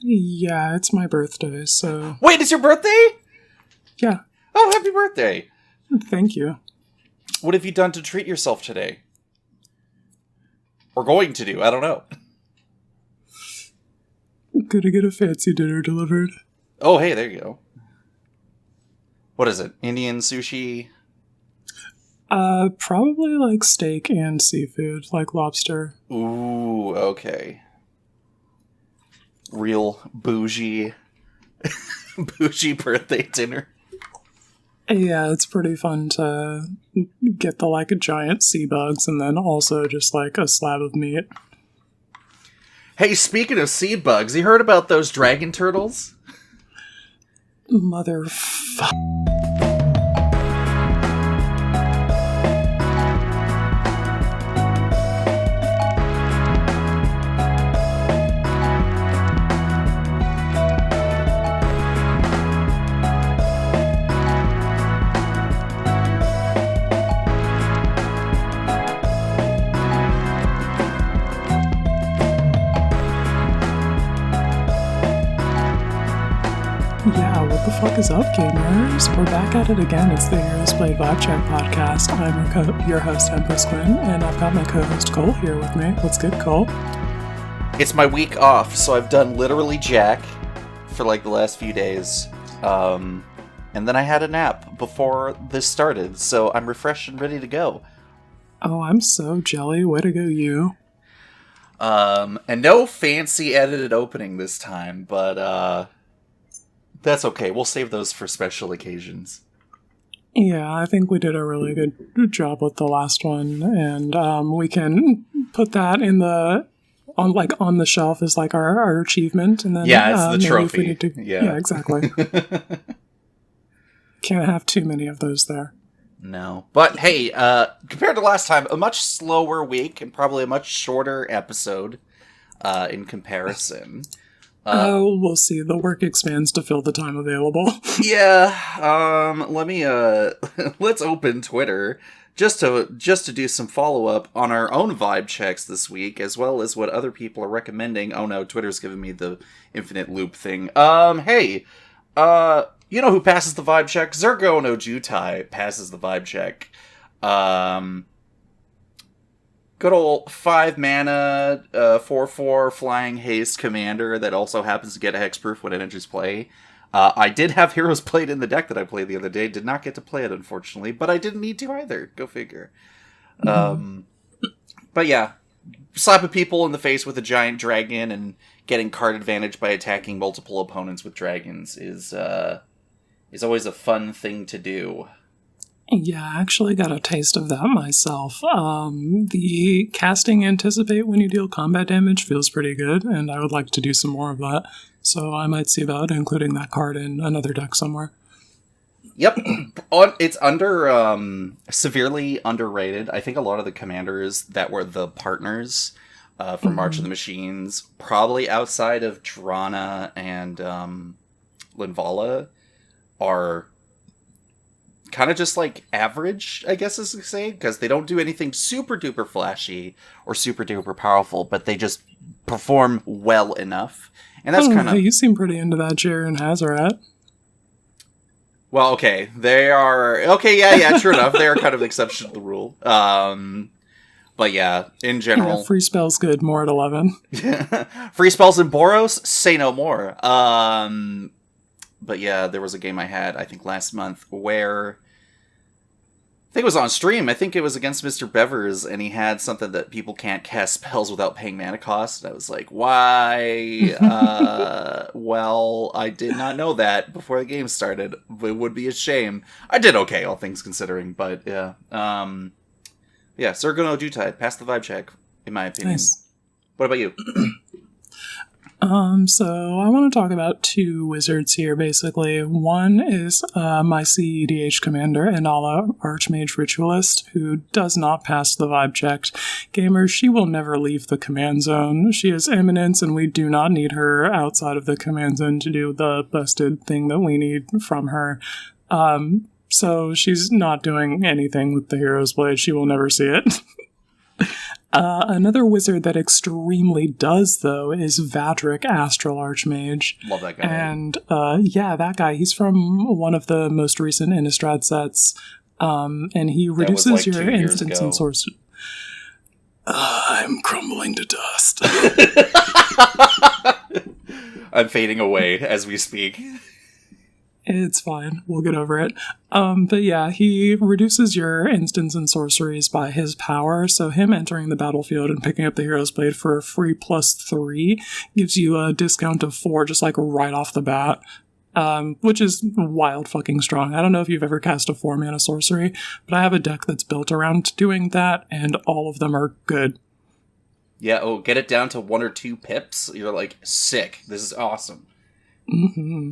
Yeah, it's my birthday, so... Wait, it's your birthday? Yeah. Oh, happy birthday. Thank you. What have you done to treat yourself today? Or going to do, I don't know. Gonna get a fancy dinner delivered. Oh, hey, there you go. What is it? Indian sushi? Probably like steak and seafood, like lobster. Ooh, okay. Real bougie birthday dinner. Yeah, it's pretty fun to get the like giant sea bugs and then also just like a slab of meat. Hey, speaking of sea bugs, you heard about those dragon turtles? Motherfucker. Yeah, what the fuck is up, gamers? We're back at it again. It's the Heroes Played Vibe Check podcast. I'm your host, Empress Quinn, and I've got my co-host Cole here with me. What's good, Cole? It's my week off, so I've done literally jack for like the last few days. And then I had a nap before this started, so I'm refreshed and ready to go. Oh, I'm so jelly. Way to go, you. And no fancy edited opening this time, but that's okay. We'll save those for special occasions. Yeah, I think we did a really good job with the last one, and we can put that in the on the shelf as like our achievement, and then yeah, it's the trophy. If we need to, yeah, exactly. Can't have too many of those there. No, but hey, compared to last time, a much slower week and probably a much shorter episode in comparison. We'll see. The work expands to fill the time available. Yeah. Let me let's open Twitter just to do some follow up on our own vibe checks this week, as well as what other people are recommending. Oh no, Twitter's giving me the infinite loop thing. Hey, you know who passes the vibe check? Zergo no Jutai passes the vibe check. Good old 5 mana, 4/4 flying haste commander that also happens to get a hexproof when it enters play. I did have Heroes Played in the deck that I played the other day. Did not get to play it, unfortunately, but I didn't need to either. Go figure. Mm-hmm. But yeah, slapping people in the face with a giant dragon and getting card advantage by attacking multiple opponents with dragons is always a fun thing to do. Yeah, I actually got a taste of that myself. The casting Anticipate when you deal combat damage feels pretty good, and I would like to do some more of that. So I might see about including that card in another deck somewhere. Yep. It's severely underrated. I think a lot of the commanders that were the partners from March of the Machines, probably outside of Drana and Linvala, are kind of just like average, I guess is to say, because they don't do anything super duper flashy or super duper powerful, but they just perform well enough. And that's kind of... You seem pretty into that Jer and Hazaret. Well, okay. They are... Okay, yeah, true enough. They are kind of an exception to the rule. But yeah, in general... Yeah, free spell's good, more at 11. Free spells in Boros? Say no more. But yeah, there was a game I had, I think last month, where... I think it was on stream. I think it was against Mr. Bevers, and he had something that people can't cast spells without paying mana cost. And I was like, why? Well, I did not know that before the game started. It would be a shame. I did okay, all things considering, but yeah. Yeah, Zergo no Jutai, passed the vibe check, in my opinion. Nice. What about you? So I want to talk about 2 wizards here, basically. One is my CEDH commander, Inala Archmage Ritualist, who does not pass the vibe check. Gamers, she will never leave the command zone. She is eminence, and we do not need her outside of the command zone to do the busted thing that we need from her. So she's not doing anything with the Hero's Blade. She will never see it. Another wizard that extremely does, though, is Vadric, Astral Archmage. Love that guy. And, that guy, he's from one of the most recent Innistrad sets, and he reduces your instants and sorcery. I'm crumbling to dust. I'm fading away as we speak. It's fine. We'll get over it. But yeah, he reduces your instants and sorceries by his power, so him entering the battlefield and picking up the Hero's Blade for a free +3 gives you a discount of 4 just like right off the bat, which is wild fucking strong. I don't know if you've ever cast a 4-mana sorcery, but I have a deck that's built around doing that, and all of them are good. Yeah, get it down to 1 or 2 pips. You're like, sick. This is awesome. Mm-hmm.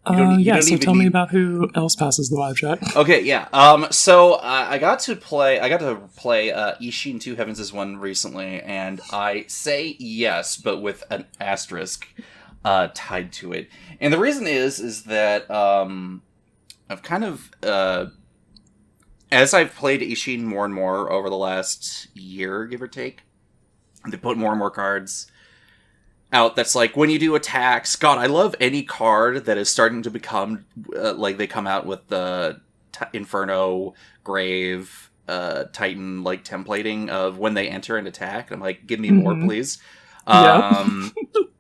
So tell me about who else passes the vibe check. Okay, yeah. So I got to play Ishin 2 Heavens is One recently, and I say yes, but with an asterisk tied to it. And the reason is that I've kind of as I've played Ishin more and more over the last year, give or take, they put more and more cards out that's like, when you do attacks, God, I love any card that is starting to become like they come out with the Inferno, Grave, Titan like templating of when they enter an attack. I'm like, give me more, please.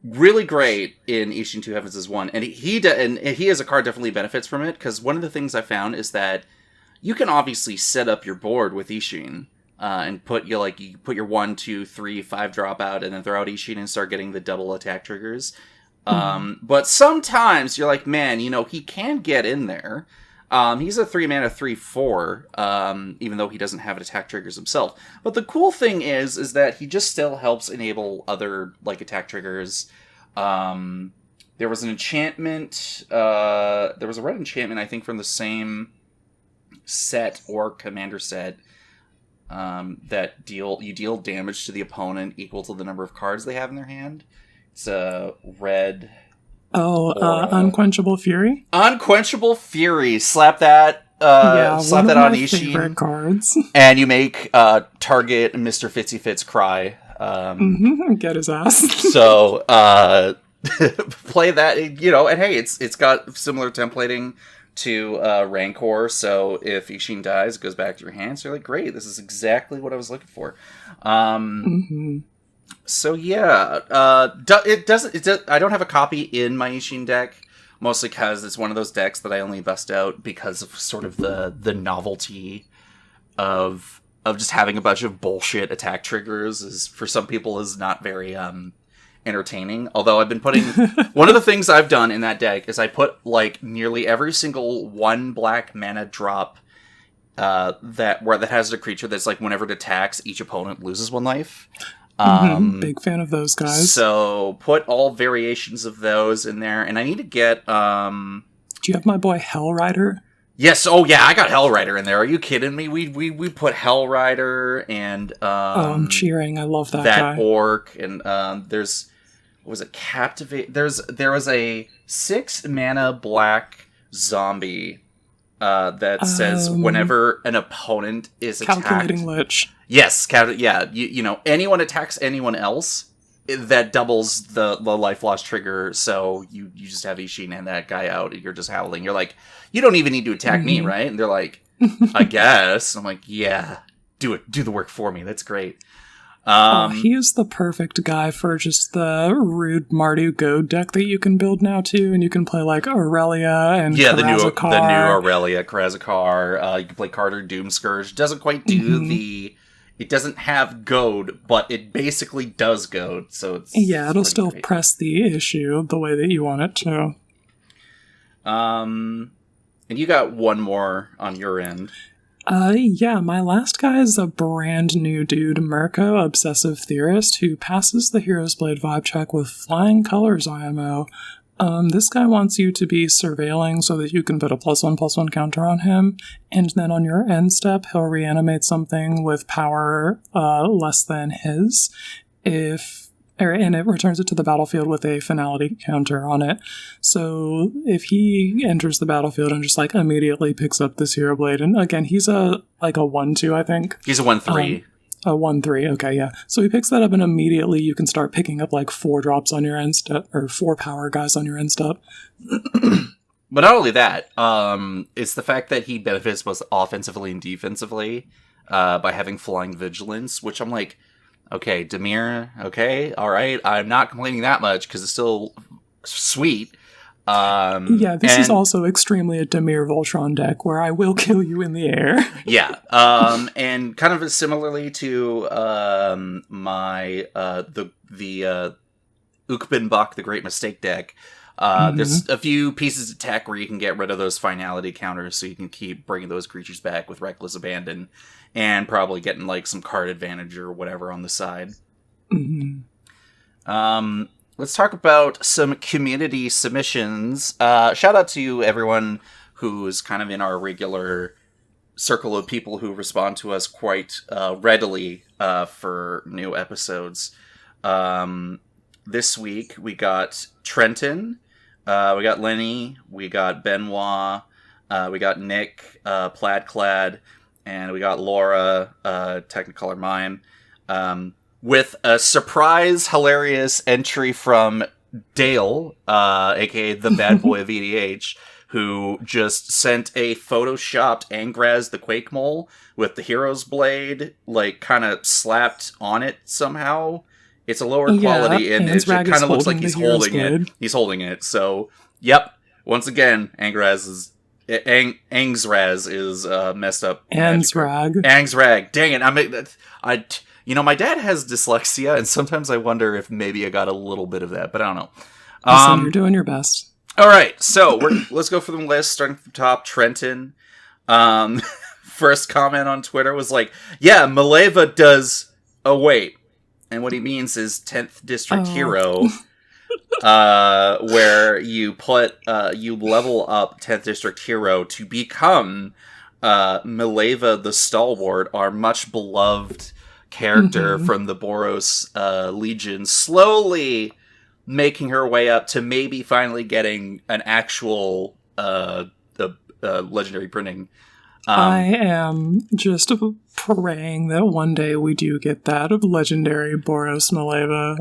Really great in Ishin 2 Heavens is One, and he as a card definitely benefits from it, because one of the things I found is that you can obviously set up your board with Ishin. And you put your 1, 2, 3, 5 drop out, and then throw out Ishin and start getting the double attack triggers. But sometimes you're like, man, he can get in there. He's a 3-mana 3/4, even though he doesn't have attack triggers himself. But the cool thing is that he just still helps enable other attack triggers. There was an enchantment. There was a red enchantment, I think, from the same set or commander set. That you deal damage to the opponent equal to the number of cards they have in their hand. It's a red. Unquenchable Fury. Unquenchable Fury. Slap that. Slap that on Ishin. Favorite cards. And you make target Mr. Fitzy Fitz cry. Get his ass. So play that. And hey, it's got similar templating to Rancor, so if Ishin dies, it goes back to your hand. So you're like, great, this is exactly what I was looking for. So yeah, I don't have a copy in my Ishin deck, mostly because it's one of those decks that I only bust out because of sort of the novelty of just having a bunch of bullshit attack triggers. Is for some people is not very entertaining. Although I've been putting one of the things I've done in that deck is I put nearly every single 1 black mana drop that has a creature that's whenever it attacks, each opponent loses 1 life. Big fan of those guys. So put all variations of those in there, and I need to get do you have my boy Hellrider? Yes. Oh yeah, I got Hellrider in there. Are you kidding me? We put Hellrider and I'm cheering. I love that guy. Orc, and was it Captivate? There was a 6-mana black zombie that says whenever an opponent is attacked. Calculating Lich. Yes, anyone attacks anyone else, that doubles the life loss trigger. So you just have Ishin and that guy out, and you're just howling. You're like, you don't even need to attack me, right? And they're like, I guess. I'm like, yeah, do it. Do the work for me. That's great. He is the perfect guy for just the rude Mardu Goad deck that you can build now too, and you can play Aurelia and the new Aurelia, Karazakar. You can play Carter Doomscourge. Doesn't quite do it doesn't have Goad, but it basically does Goad. So it's it'll still great. Press the issue the way that you want it to. And you got one more on your end. My last guy is a brand new dude, Mirko, Obsessive Theorist, who passes the Hero's Blade vibe check with Flying Colors IMO. This guy wants you to be surveilling so that you can put a +1/+1 counter on him, and then on your end step, he'll reanimate something with power less than his. If and it returns it to the battlefield with a finality counter on it. So if he enters the battlefield and just like immediately picks up this hero blade, and again, he's a 1/2, I think. He's a 1/3. A 1/3, okay, yeah. So he picks that up, and immediately you can start picking up like 4 drops on your end step, or 4 power guys on your end step. But not only that, it's the fact that he benefits both offensively and defensively by having flying vigilance, which I'm like, okay, Dimir, okay, all right. I'm not complaining that much because it's still sweet. This is also extremely a Dimir Voltron deck where I will kill you in the air. Yeah, and kind of similarly to my the Ukbenbach, the Great Mistake deck. There's a few pieces of tech where you can get rid of those finality counters, so you can keep bringing those creatures back with Reckless Abandon, and probably getting like some card advantage or whatever on the side. Let's talk about some community submissions. Shout out to everyone who's kind of in our regular circle of people who respond to us quite readily for new episodes. This week we got Trenton, we got Lenny, we got Benoit, we got Nick, Plaidclad, and we got Laura, Technicolor Mime, with a surprise, hilarious entry from Dale, aka the bad boy of EDH, who just sent a photoshopped Angraz the Quake Mole with the Hero's Blade, like, kind of slapped on it somehow. It's a lower quality, and it kind of looks like he's holding it. He's holding it, so, yep. Once again, Angraz is messed up. Angsrag. Dang it! My dad has dyslexia, and sometimes I wonder if maybe I got a little bit of that, but I don't know. Listen, you're doing your best. All right, so let's go for the list. Starting from the top, Trenton. First comment on Twitter was like, "Yeah, Mileva does." Oh wait. And what he means is 10th District Hero, where you level up 10th District Hero to become Mileva the Stalwart, our much beloved character from the Boros Legion, slowly making her way up to maybe finally getting an actual legendary printing. I am just praying that one day we do get that legendary Boros Mileva.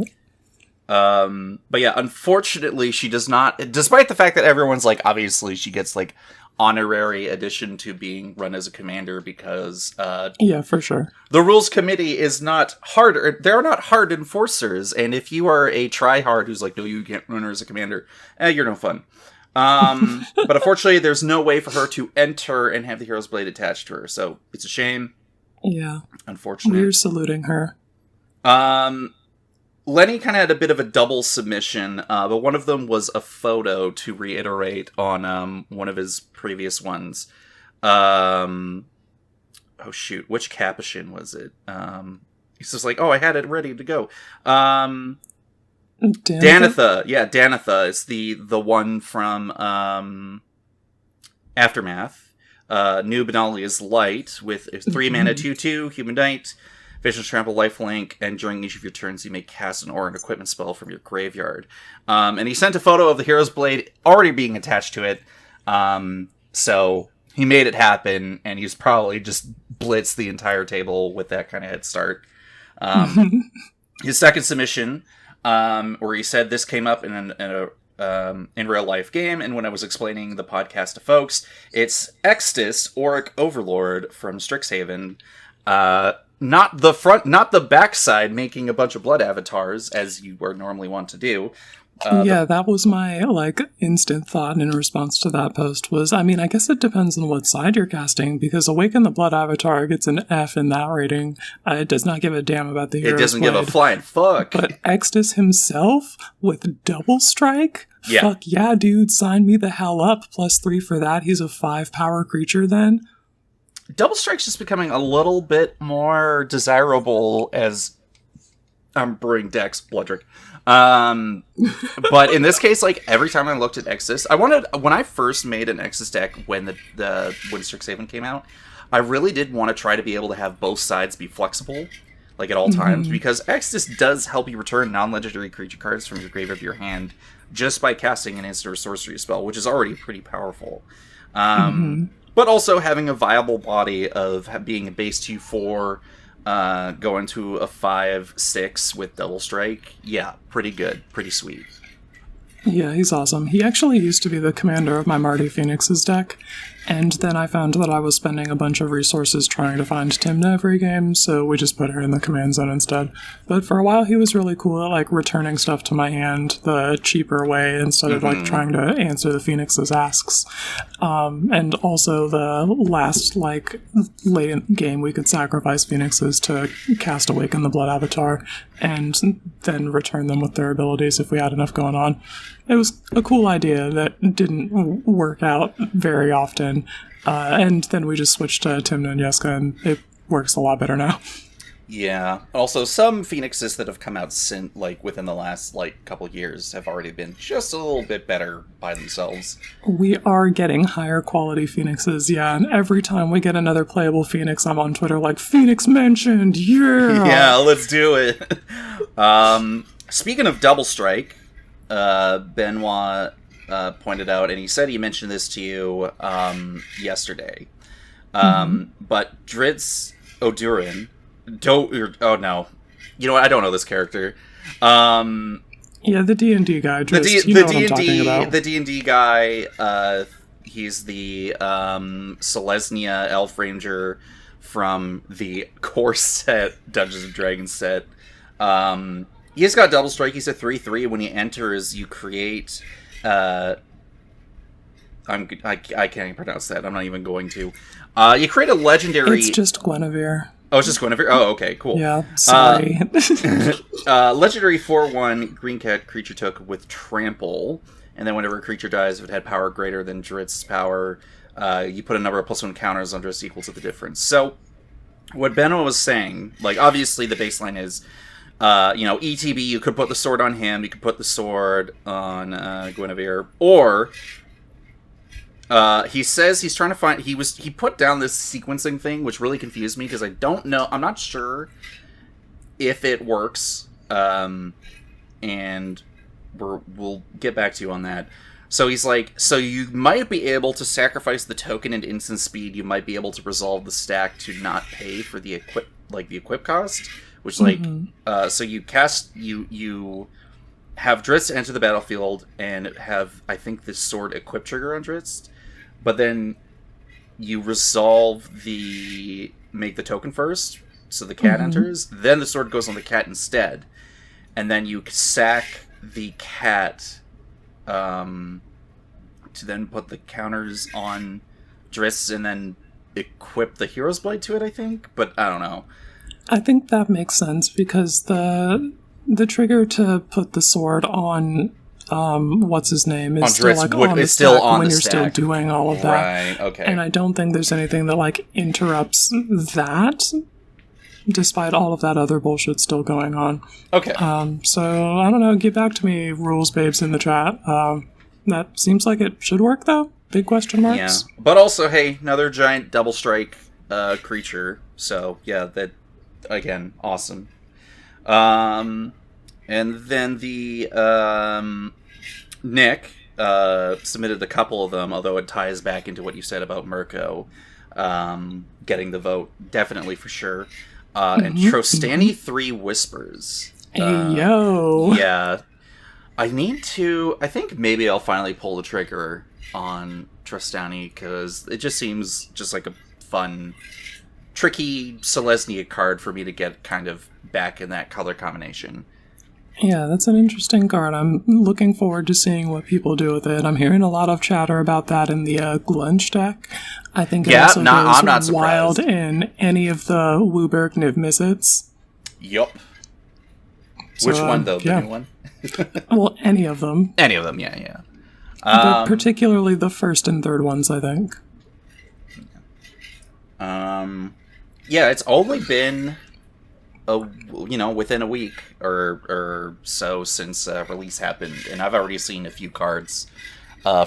But yeah, unfortunately she does not, despite the fact that everyone's like, obviously she gets like honorary addition to being run as a commander because yeah, for sure, the rules committee is not hard. They're not hard enforcers, and if you are a tryhard who's like, no, you can't run her as a commander, you're no fun. But unfortunately there's no way for her to enter and have the Hero's Blade attached to her, so it's a shame. Yeah, unfortunate. We're saluting her. Lenny kind of had a bit of a double submission, but one of them was a photo to reiterate on one of his previous ones. Oh shoot, which Capuchin was it? He's just like, oh, I had it ready to go. Danitha. Yeah, Danitha. It's the one from Aftermath. New Benalia's Light with 3 mana 2/2, Human Knight, Vision's Trample, Lifelink, and during each of your turns you may cast an aura and equipment spell from your graveyard. And he sent a photo of the Hero's Blade already being attached to it. So he made it happen, and he's probably just blitzed the entire table with that kind of head start. His second submission, where he said this came up in real life game, and when I was explaining the podcast to folks, it's Extus, Auric Overlord from Strixhaven. Not the backside making a bunch of blood avatars, as you are normally wont to do. That was my, instant thought in response to that post was, I mean, I guess it depends on what side you're casting, because Awaken the Blood Avatar gets an F in that rating. It does not give a damn about the Hero's It doesn't Blade. give a flying fuck. But Extus himself, with Double Strike? Yeah. Fuck yeah, dude, sign me the hell up. +3 for that. He's a 5 power creature then. Double Strike's just becoming a little bit more desirable as I'm brewing decks, Bloodrick. But in this case, every time I looked at Extus, when I first made an Extus deck when when Strixhaven came out, I really did want to try to be able to have both sides be flexible. like at all times, because Exodus does help you return non-legendary creature cards from your graveyard to your hand just by casting an instant or sorcery spell, which is already pretty powerful. But also having a viable body of being a base 2/4, going to a 5/6 with double strike. Yeah, pretty good, pretty sweet. Yeah, he's awesome. He actually used to be the commander of my Marty Phoenix's deck, and then I found that I was spending a bunch of resources trying to find Timna every game, so we just put her in the command zone instead. But for a while he was really cool at, like, returning stuff to my hand the cheaper way instead of, like, trying to answer the Phoenix's asks. And also the last, like, late game we could sacrifice Phoenixes to cast Awaken the Blood Avatar, and then return them with their abilities if we had enough going on. It was a cool idea that didn't work out very often, and then we just switched to Timna and Yeska, and it works a lot better now. Yeah. Also, some Phoenixes that have come out since, like, within the last, like, couple years have already been just a little bit better by themselves. We are getting higher quality Phoenixes, yeah, and every time we get another playable Phoenix, I'm on Twitter like, Phoenix mentioned, yeah! Yeah, let's do it! Speaking of Double Strike, Benoit pointed out, and he said he mentioned this to you yesterday, but Drizzt Do'Urden, oh no, you know what? I don't know this character. Yeah, the D&D guy. The D&D guy. He's the Selesnya Elf Ranger from the core set, Dungeons and Dragons set. He's got double strike. He's a 3/3. When he enters, you create. I can't even pronounce that. I'm not even going to. You create a legendary. It's just Guinevere. Oh, it's just Guinevere? Oh, okay, cool. Yeah, sorry. Legendary 4/1 green cat creature took with trample, and then whenever a creature dies, if it had power greater than Drizzt's power, you put a number of +1 counters on Drizzt equal to the difference. So, what Benno was saying, like, obviously the baseline is, ETB, you could put the sword on him, you could put the sword on Guinevere, or... he says he's trying to find... He put down this sequencing thing, which really confused me, because I don't know... I'm not sure if it works, and we'll get back to you on that. So he's like, so you might be able to sacrifice the token and instant speed, you might be able to resolve the stack to not pay for the equip cost, which, so you cast... You have Drizzt enter the battlefield and have, I think, this sword equip trigger on Drizzt. But then you resolve make the token first, so the cat enters. Then the sword goes on the cat instead. And then you sack the cat to then put the counters on Drizzt and then equip the Hero's Blade to it, I think. But I don't know. I think that makes sense, because the trigger to put the sword on... what's his name is still like on the stack when you're still doing all of that. Right, okay. And I don't think there's anything that, like, interrupts that, despite all of that other bullshit still going on. Okay. So, I don't know, get back to me, rules babes in the chat. That seems like it should work, though. Big question marks. Yeah. But also, hey, another giant double strike creature. So, yeah, that, again, awesome. And then the Nick submitted a couple of them, although it ties back into what you said about Mirko getting the vote, definitely for sure. And Trostani 3 Whispers. Hey, yo! Yeah. I think maybe I'll finally pull the trigger on Trostani, because it just seems just like a fun, tricky Selesnya card for me to get kind of back in that color combination. Yeah, that's an interesting card. I'm looking forward to seeing what people do with it. I'm hearing a lot of chatter about that in the Glunch deck. I think it also goes I'm not wild in any of the Wooburg Niv Mizzets. Yup. So, which one, though? The new one? Well, any of them. Any of them, yeah. But particularly the first and third ones, I think. Yeah, it's only been... within a week or so since release happened, and I've already seen a few cards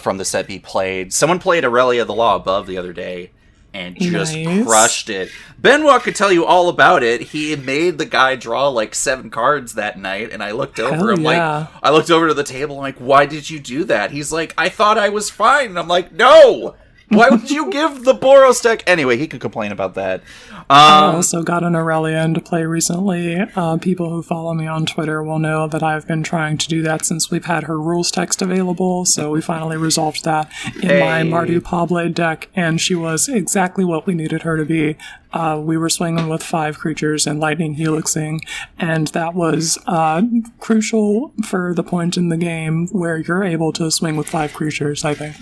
from the set be played. Someone played Aurelia the Law Above the other day, and just crushed it. Benoit could tell you all about it. He made the guy draw like 7 cards that night, and I looked over I looked over to the table, I'm like, why did you do that? He's like, I thought I was fine. And I'm like, no! Why would you give the Boros deck? Anyway, he could complain about that. I also got an Aurelian to play recently. People who follow me on Twitter will know that I've been trying to do that since we've had her rules text available, so we finally resolved that in my Mardu Pawblade deck, and she was exactly what we needed her to be. We were swinging with 5 creatures and lightning helixing, and that was crucial for the point in the game where you're able to swing with 5 creatures, I think.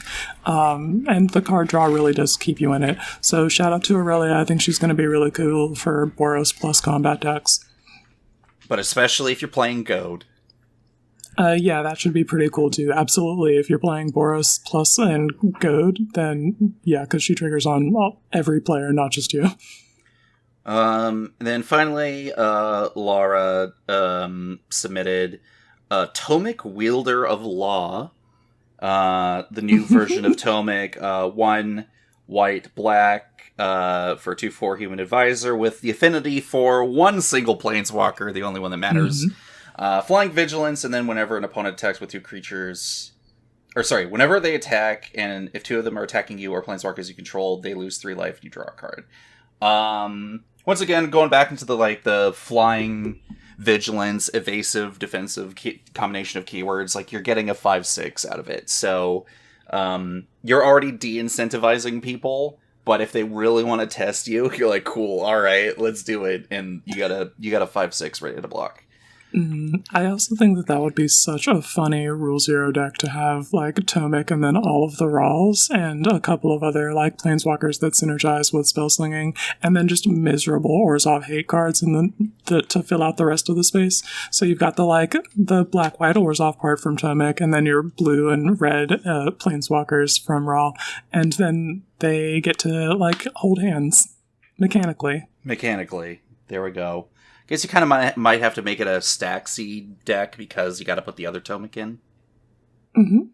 And the card draw really does keep you in it. So shout out to Aurelia. I think she's going to be really cool for Boros plus combat decks. But especially if you're playing Goad. Yeah, that should be pretty cool too. Absolutely. If you're playing Boros plus and Goad, then yeah, because she triggers on every player, not just you. Then finally, Laura submitted Tomic Wielder of Law, the new version of Tomic, 1 white, black, for 2/4 human advisor with the affinity for 1 single planeswalker, the only one that matters. Flying Vigilance, and then whenever an opponent attacks with 2 creatures... whenever they attack, and if 2 of them are attacking you or planeswalkers you control, they lose 3 life and you draw a card. Once again, going back into the Flying Vigilance, evasive, defensive combination of keywords, like, you're getting a 5/6 out of it. So, you're already de-incentivizing people, but if they really want to test you, you're like, cool, alright, let's do it, and you got a 5/6 ready to block. I also think that would be such a funny Rule Zero deck to have, like, Tomic and then all of the Rawls and a couple of other, like, planeswalkers that synergize with spell slinging, and then just miserable Orzhov hate cards and then to fill out the rest of the space. So you've got the black-white Orzhov part from Tomic, and then your blue and red planeswalkers from Raw, and then they get to, like, hold hands mechanically. There we go. Guess you kind of might have to make it a stack seed deck because you got to put the other Tomic in.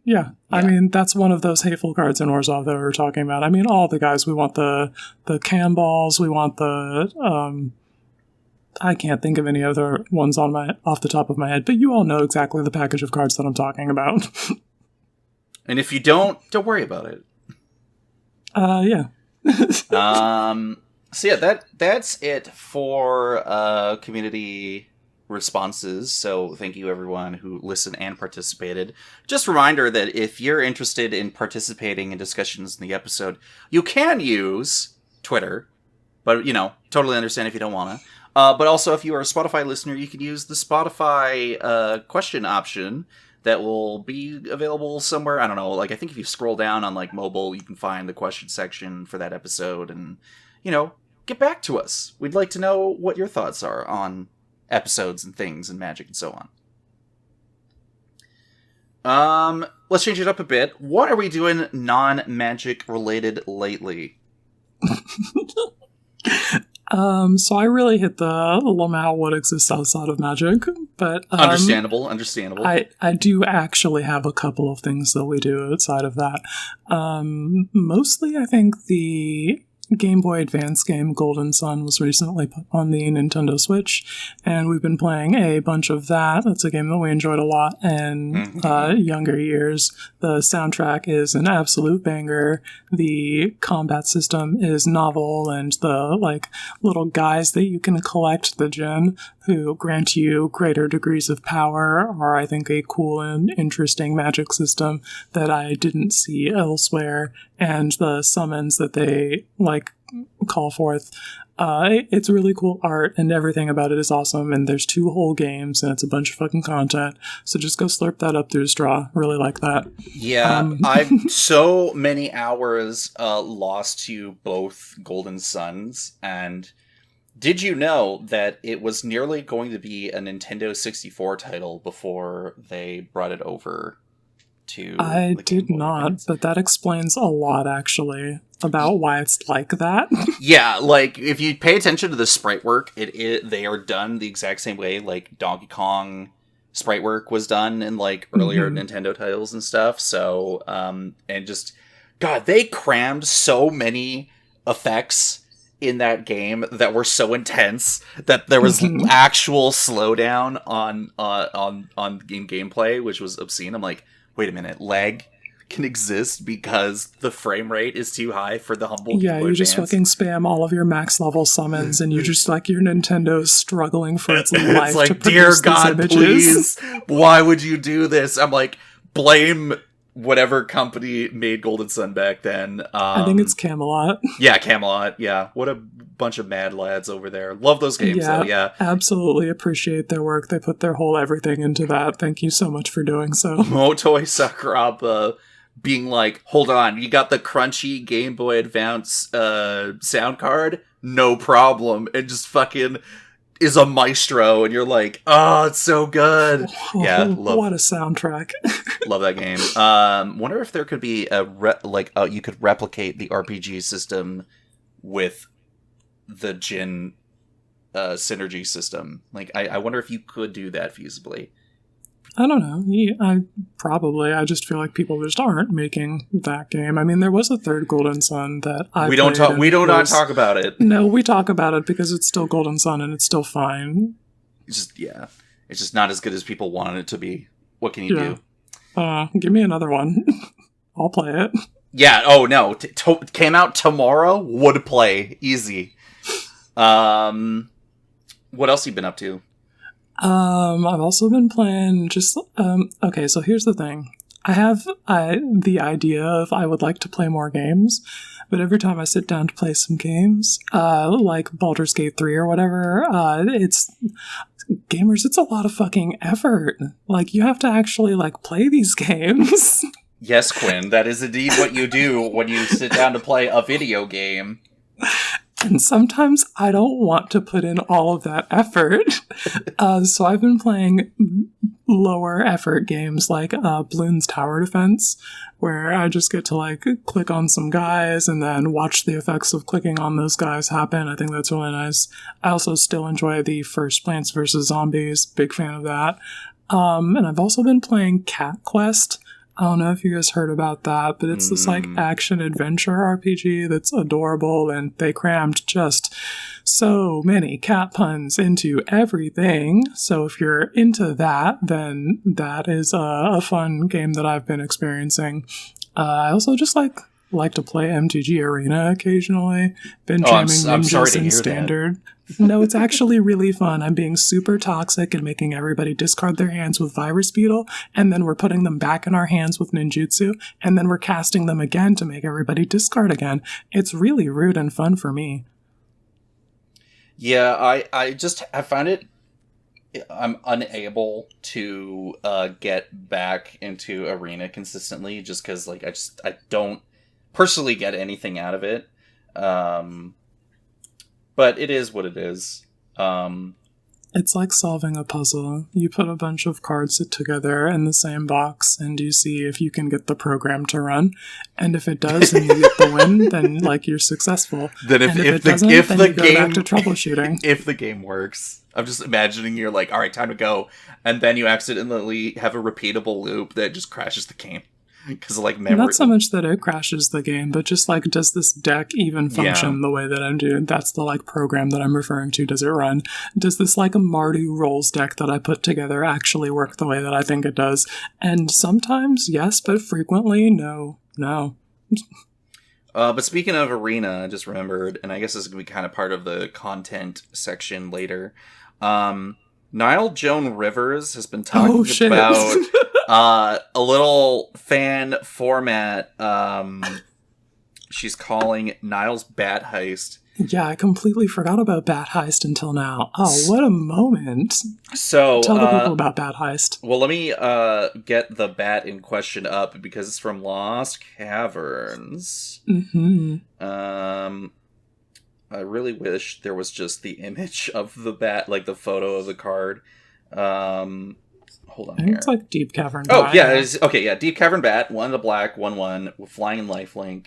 Yeah. I mean, that's one of those hateful cards in Orzhov that we were talking about. I mean, all the guys, we want the cam balls, we want the... I can't think of any other ones off the top of my head, but you all know exactly the package of cards that I'm talking about. And if you don't worry about it. Yeah. So yeah, that's it for community responses. So thank you everyone who listened and participated. Just a reminder that if you're interested in participating in discussions in the episode, you can use Twitter, but totally understand if you don't want to. But also if you are a Spotify listener, you can use the Spotify question option that will be available somewhere. I don't know, like I think if you scroll down on like mobile, you can find the question section for that episode and get back to us. We'd like to know what your thoughts are on episodes and things and Magic and so on. Let's change it up a bit. What are we doing non-Magic related lately? So I really hit the Lamau what exists outside of Magic, but... Understandable. I do actually have a couple of things that we do outside of that. Mostly, I think the Game Boy Advance game Golden Sun was recently put on the Nintendo Switch, and we've been playing a bunch of that. That's a game that we enjoyed a lot in younger years. The soundtrack is an absolute banger. The combat system is novel, and the little guys that you can collect, the Djinn, who grant you greater degrees of power, are I think a cool and interesting magic system that I didn't see elsewhere. And the summons that they call forth, it's really cool art and everything about it is awesome, and there's 2 whole games and it's a bunch of fucking content, so just go slurp that up through a straw. Really like that. I've so many hours lost to both Golden Suns, and did you know that it was nearly going to be a Nintendo 64 title before they brought it over to I did not, but that explains a lot, actually, about why it's like that. Yeah, if you pay attention to the sprite work, they are done the exact same way Donkey Kong sprite work was done in earlier Nintendo titles and stuff. So, and just, God, they crammed so many effects in that game that were so intense that there was actual slowdown on in gameplay, which was obscene. I'm like, wait a minute, lag can exist because the frame rate is too high for the humble Yeah, you just fucking spam all of your max level summons, and you just like your Nintendo's struggling for its life it's like, to produce dear God, these images. please, why would you do this? I'm like, blame whatever company made Golden Sun back then. I think it's Camelot. Yeah, Camelot. Yeah, what a bunch of mad lads over there. Love those games, though. Yeah, absolutely appreciate their work. They put their whole everything into that. Thank you so much for doing so. Motoi Sakuraba being like, hold on, you got the crunchy Game Boy Advance sound card? No problem. And just fucking is a maestro, and you're like, oh, it's so good. Yeah, what a soundtrack. Love that game. Wonder if there could be you could replicate the RPG system with the Jin synergy system. Like, I wonder if you could do that feasibly. I don't know. I just feel like people just aren't making that game. I mean, there was a third Golden Sun that we don't not talk about it. No, we talk about it because it's still Golden Sun and it's still fine. It's just not as good as people wanted it to be. What can you do? Give me another one. I'll play it. Yeah. Oh no, came out tomorrow. Would play easy. What else have you been up to? I've also been playing just, okay, so here's the thing. I have the idea of I would like to play more games, but every time I sit down to play some games, like Baldur's Gate 3 or whatever, it's a lot of fucking effort. Like, you have to actually, like, play these games. Yes, Quinn, that is indeed what you do when you sit down to play a video game. And sometimes I don't want to put in all of that effort. So I've been playing lower effort games like Bloons Tower Defense, where I just get to like click on some guys and then watch the effects of clicking on those guys happen. I think that's really nice. I also still enjoy the first Plants vs. Zombies. Big fan of that. And I've also been playing Cat Quest. I don't know if you guys heard about that, but it's this like action adventure RPG that's adorable, and they crammed just so many cat puns into everything. So if you're into that, then that is a fun game that I've been experiencing. I also just like to play MTG Arena occasionally. Been jamming ninjas in standard. No, it's actually really fun. I'm being super toxic and making everybody discard their hands with Virus Beetle, and then we're putting them back in our hands with Ninjutsu, and then we're casting them again to make everybody discard again. It's really rude and fun for me. Yeah, I find it, I'm unable to get back into Arena consistently, just because like I don't personally get anything out of it. But it is what it is. It's like solving a puzzle. You put a bunch of cards together in the same box, and you see if you can get the program to run. And if it does, and you get the win, then like you're successful. Then if it the doesn't, if then the you go game back to troubleshooting. If the game works, I'm just imagining you're like, all right, time to go, and then you accidentally have a repeatable loop that just crashes the game. Because like memory. Not so much that it crashes the game, but just like, does this deck even function the way that I'm doing? That's the like program that I'm referring to. Does it run? Does this like a Mardu Rolls deck that I put together actually work the way that I think it does? And sometimes yes, but frequently no. But speaking of Arena, I just remembered, and I guess this is going to be kind of part of the content section later. Nile Joan Rivers has been talking about a little fan format she's calling Nile's Bat Heist. Yeah, I completely forgot about Bat Heist until now. Oh, what a moment. So tell the people about Bat Heist. Well, let me get the bat in question up because it's from Lost Caverns. Mm-hmm. I really wish there was just the image of the bat, like the photo of the card. Hold on here. It's like Deep Cavern Bat. Oh, yeah. Deep Cavern Bat, 1 to black, 1/1, with flying and lifelink.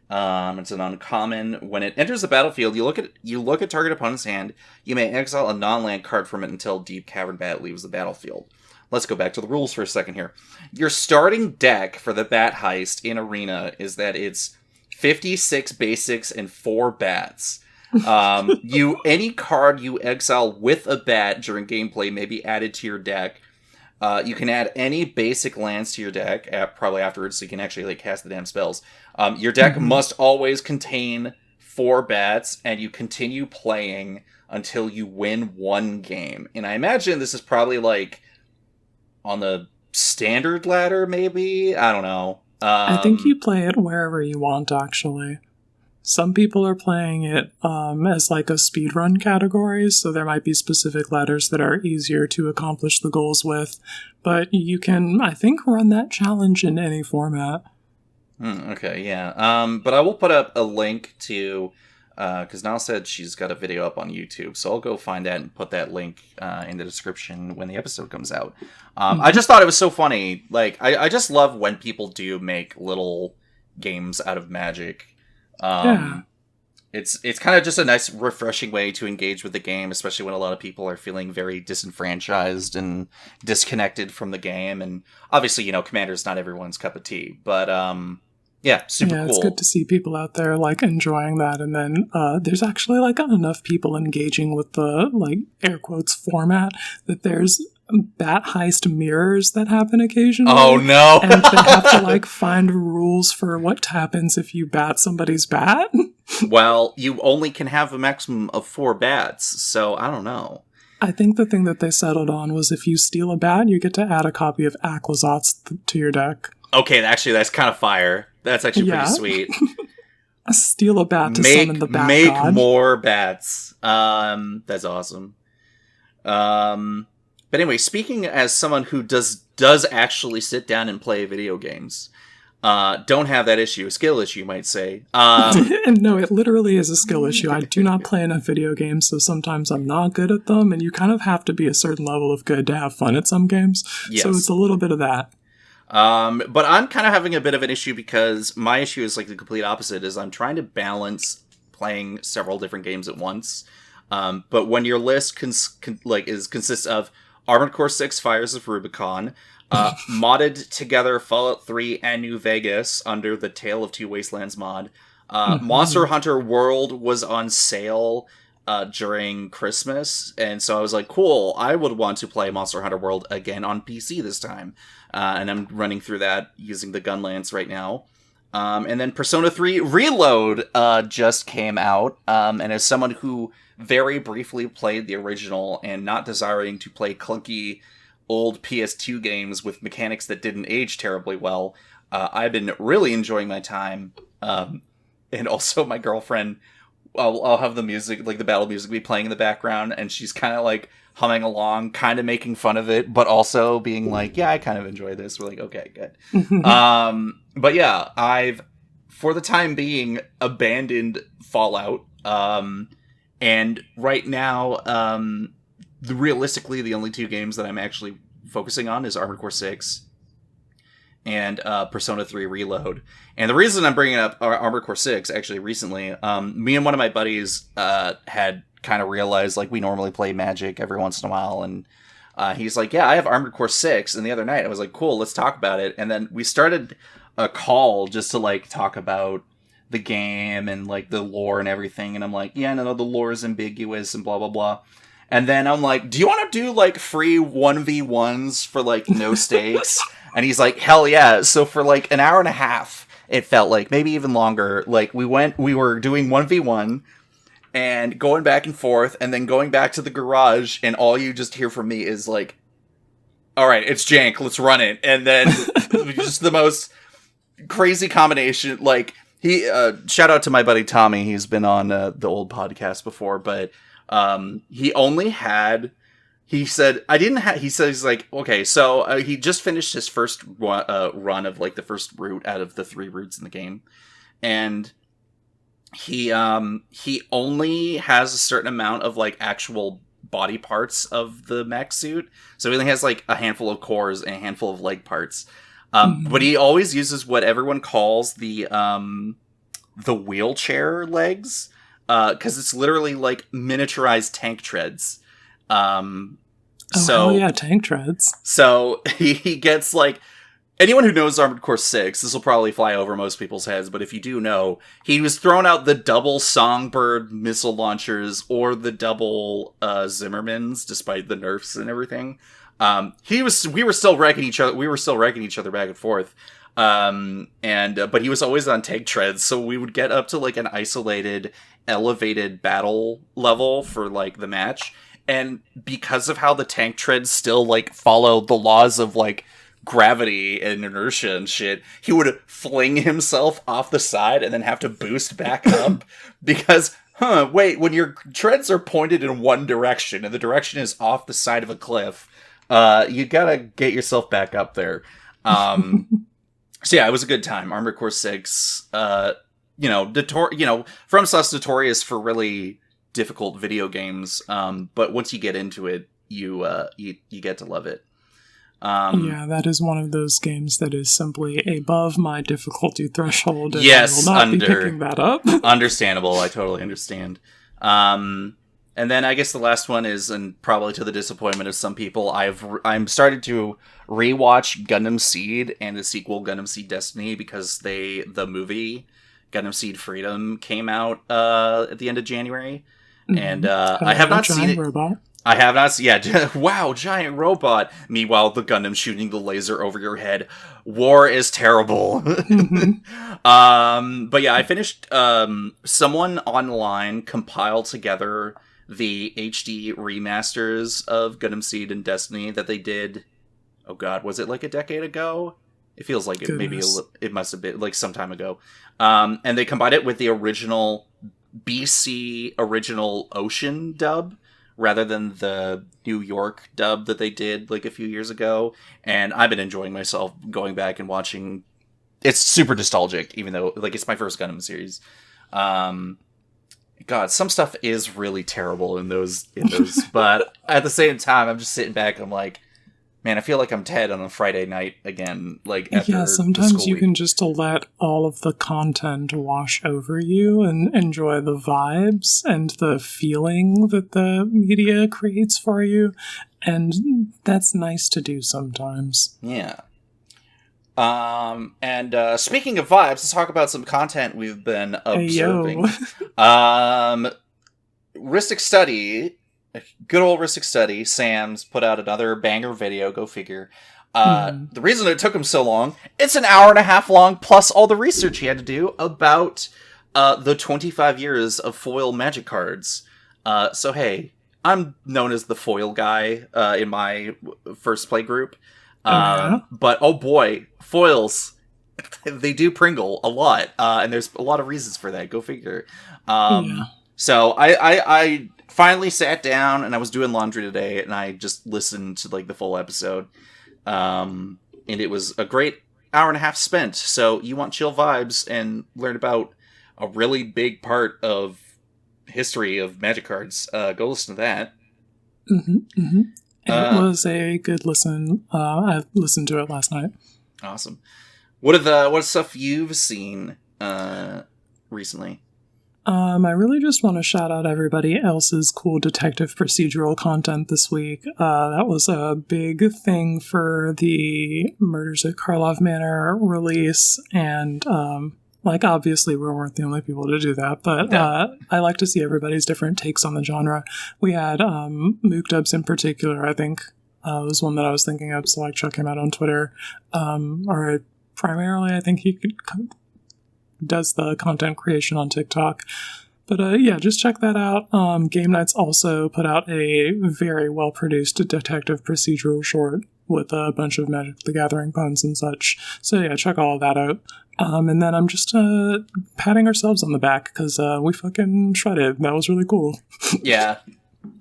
It's an uncommon. When it enters the battlefield, you look at target opponent's hand. You may exile a non-land card from it until Deep Cavern Bat leaves the battlefield. Let's go back to the rules for a second here. Your starting deck for the Bat Heist in Arena is that it's 56 basics, and 4 bats. Any card you exile with a bat during gameplay may be added to your deck. You can add any basic lands to your deck probably afterwards, so you can actually like cast the damn spells. Your deck must always contain 4 bats, and you continue playing until you win 1 game. And I imagine this is probably like on the standard ladder, maybe? I don't know. I think you play it wherever you want, actually. Some people are playing it as like a speedrun category, so there might be specific ladders that are easier to accomplish the goals with. But you can, I think, run that challenge in any format. Okay, yeah. But I will put up a link to... because Niall said she's got a video up on YouTube, so I'll go find that and put that link in the description when the episode comes out. I just thought it was so funny. Like, I just love when people do make little games out of Magic. Yeah. It's kind of just a nice, refreshing way to engage with the game, especially when a lot of people are feeling very disenfranchised and disconnected from the game. And obviously, you know, Commander's not everyone's cup of tea, but yeah, super cool. It's good to see people out there like enjoying that, and then there's actually like enough people engaging with the like air quotes format that there's bat heist mirrors that happen occasionally. Oh no! And they have to like find rules for what happens if you bat somebody's bat. Well, you only can have a maximum of 4 bats, so I don't know. I think the thing that they settled on was if you steal a bat, you get to add a copy of Aclazotz to your deck. Okay, actually, that's kind of fire. That's actually pretty sweet. Steal a bat to summon the bat Make god. more bats. That's awesome. But anyway, speaking as someone who does actually sit down and play video games, don't have that issue, a skill issue, you might say. No, it literally is a skill issue. I do not play enough video games, so sometimes I'm not good at them, and you kind of have to be a certain level of good to have fun at some games. Yes. So it's a little bit of that. But I'm kind of having a bit of an issue because my issue is like the complete opposite, is I'm trying to balance playing several different games at once. But when your list consists of Armored Core 6 Fires of Rubicon, modded together Fallout 3 and New Vegas under the Tale of Two Wastelands mod, Monster Hunter World was on sale during Christmas, and so I was like, cool, I would want to play Monster Hunter World again on PC this time. And I'm running through that using the Gunlance right now. And then Persona 3 Reload just came out, and as someone who very briefly played the original and not desiring to play clunky old PS2 games with mechanics that didn't age terribly well, I've been really enjoying my time. And also my girlfriend, I'll have the music, like the battle music, be playing in the background, and she's kind of like humming along, kind of making fun of it, but also being like, yeah, I kind of enjoy this. We're like, okay, good. But yeah, I've, for the time being, abandoned Fallout. And right now, realistically, the only 2 games that I'm actually focusing on is Armored Core 6 and Persona 3 Reload. And the reason I'm bringing up Armored Core 6, actually, recently, me and one of my buddies had kind of realized, like, we normally play Magic every once in a while, and he's like, yeah, I have Armored Core 6, and the other night I was like, cool, let's talk about it. And then we started a call just to, like, talk about the game and, like, the lore and everything, and I'm like, yeah, no, the lore is ambiguous and blah, blah, blah. And then I'm like, do you want to do, like, free 1v1s for, like, no stakes? And he's like, hell yeah. So for, like, an hour and a half, it felt like, maybe even longer, like, we were doing 1v1, and going back and forth, and then going back to the garage, and all you just hear from me is like, all right, it's jank, let's run it. And then just the most crazy combination. Like, he, shout out to my buddy Tommy, he's been on the old podcast before, but he only had, he said, he's like, okay, so he just finished his first run of, like, the first route out of the 3 routes in the game, and he only has a certain amount of, like, actual body parts of the mech suit. So he only has, like, a handful of cores and a handful of leg parts. But he always uses what everyone calls the wheelchair legs. 'Cause it's literally, like, miniaturized tank treads. Oh, yeah, tank treads. So he gets, like, anyone who knows Armored Core 6, this will probably fly over most people's heads, but if you do know, he was throwing out the double Songbird missile launchers or the double Zimmermans, despite the nerfs and everything. We were still wrecking each other back and forth. But he was always on tank treads, so we would get up to like an isolated, elevated battle level for like the match. And because of how the tank treads still like follow the laws of like gravity and inertia and shit, he would fling himself off the side and then have to boost back up because, wait, when your treads are pointed in one direction and the direction is off the side of a cliff, you gotta get yourself back up there. So yeah, it was a good time. Armored Core 6, FromSoft's notorious for really difficult video games, but once you get into it, you get to love it. Yeah, that is one of those games that is simply above my difficulty threshold, and yes, I will not be picking that up. Understandable, I totally understand. And then I guess the last one is, and probably to the disappointment of some people, I'm started to rewatch Gundam Seed and the sequel Gundam Seed Destiny because the movie Gundam Seed Freedom came out at the end of January, and I have not seen it. Robot. I have not seen. Yeah, wow, giant robot. Meanwhile, the Gundam shooting the laser over your head. War is terrible. But yeah, I finished. Someone online compiled together the HD remasters of Gundam Seed and Destiny that they did. Oh god, was it like a decade ago? It feels like it. Maybe it must have been like some time ago. And they combined it with the original BC original Ocean dub rather than the New York dub that they did like a few years ago. And I've been enjoying myself going back and watching. It's super nostalgic, even though like it's my first Gundam series. God, some stuff is really terrible in those, but at the same time, I'm just sitting back and I'm like, man, I feel like I'm Ted on a Friday night again. Like, after sometimes you week. can just let all of the content wash over you and enjoy the vibes and the feeling that the media creates for you, and that's nice to do sometimes. Yeah. And speaking of vibes, let's talk about some content we've been observing. Ristic Study, good old Ristic Study, Sam's put out another banger video, go figure. The reason it took him so long, it's an hour and a half long, plus all the research he had to do about the 25 years of foil magic cards. So hey, I'm known as the foil guy in my first play group. But oh boy, foils, they do Pringle a lot, and there's a lot of reasons for that, go figure. So I finally sat down and I was doing laundry today and I just listened to like the full episode, and it was a great hour and a half spent. So you want chill vibes and learn about a really big part of history of magic cards, go listen to that. It was a good listen. I listened to it last night. Awesome. What stuff you've seen recently? I really just want to shout out everybody else's cool detective procedural content this week. That was a big thing for the Murders at Karlov Manor release, and obviously we weren't the only people to do that, but I like to see everybody's different takes on the genre. We had Mook Dubs in particular, I think, was one that I was thinking of, so check him out on Twitter. Or primarily, I think he does the content creation on TikTok. But just check that out. Game Nights also put out a very well-produced detective procedural short with a bunch of Magic the Gathering puns and such. So yeah, check all of that out. And then I'm just patting ourselves on the back because we fucking shredded. That was really cool. Yeah.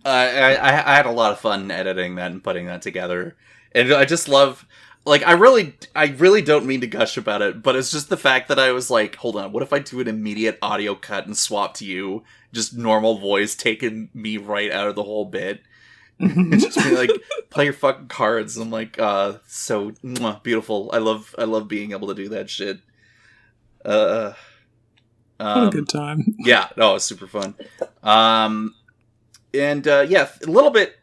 I had a lot of fun editing that and putting that together. And I just love... I really don't mean to gush about it, but it's just the fact that I was like, hold on, what if I do an immediate audio cut and swap to you? Just normal voice taking me right out of the whole bit. And just be like, play your fucking cards. I'm like, so beautiful. I love being able to do that shit. What a good time. Yeah, no, it's super fun. A little bit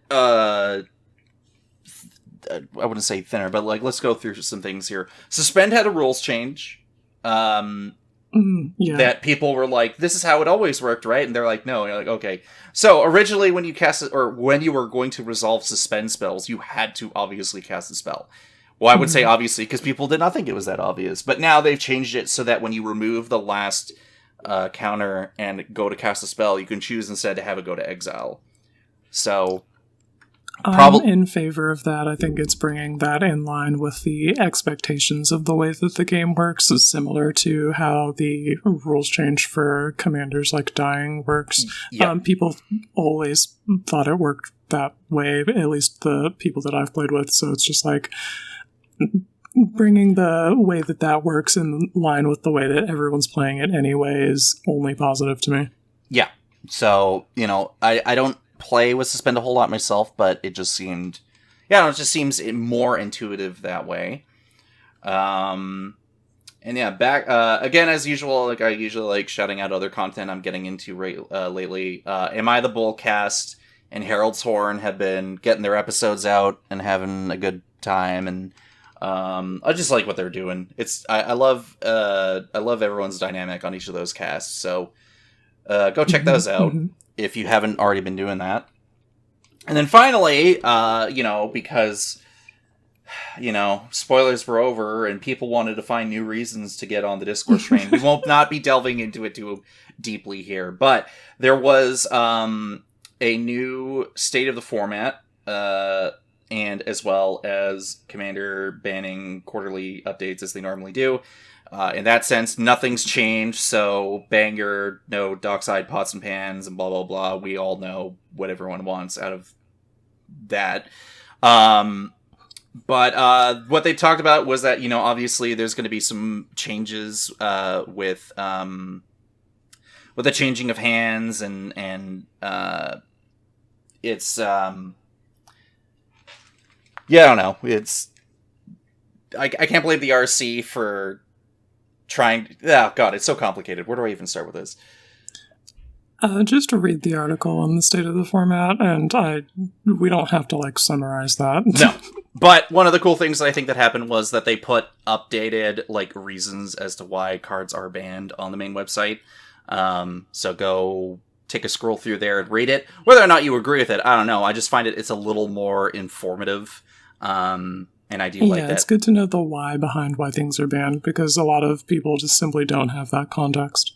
I wouldn't say thinner, but like let's go through some things here. Suspend had a rules change. That people were like, this is how it always worked, right? And they're like, no. And you're like, okay. So originally when you cast it, or when you were going to resolve suspend spells, you had to obviously cast the spell. Well, I would say obviously because people did not think it was that obvious. But now they've changed it so that when you remove the last counter and go to cast a spell, you can choose instead to have it go to exile. So I'm in favor of that. I think it's bringing that in line with the expectations of the way that the game works, is similar to how the rules change for commanders like Dying works. Yep. People always thought it worked that way, at least the people that I've played with, so it's just like bringing the way that that works in line with the way that everyone's playing it anyway is only positive to me. Yeah. So, you know, I don't play with Suspend a whole lot myself, but it just seemed, it just seems more intuitive that way. And yeah, back, again, as usual, like I usually like shouting out other content I'm getting into lately. Am I the Bullcast and Harold's Horn have been getting their episodes out and having a good time, and I just like what they're doing. I love everyone's dynamic on each of those casts, so go check those out if you haven't already been doing that. And then finally, because spoilers were over and people wanted to find new reasons to get on the Discord stream, we won't not be delving into it too deeply here, but there was a new state of the format, and as well as Commander banning quarterly updates as they normally do. In that sense, nothing's changed, so banger, no dockside pots and pans, and blah, blah, blah. We all know what everyone wants out of that. But what they talked about was that, obviously there's going to be some changes with the changing of hands, and it's... I don't know. I can't blame the RC for trying... Oh, God, it's so complicated. Where do I even start with this? Just to read the article on the state of the format, and we don't have to, summarize that. No. But one of the cool things I think that happened was that they put updated, reasons as to why cards are banned on the main website. So go take a scroll through there and read it. Whether or not you agree with it, I don't know. I just find it's a little more informative. And I do like that. Yeah, it's good to know the why behind why things are banned, because a lot of people just simply don't have that context.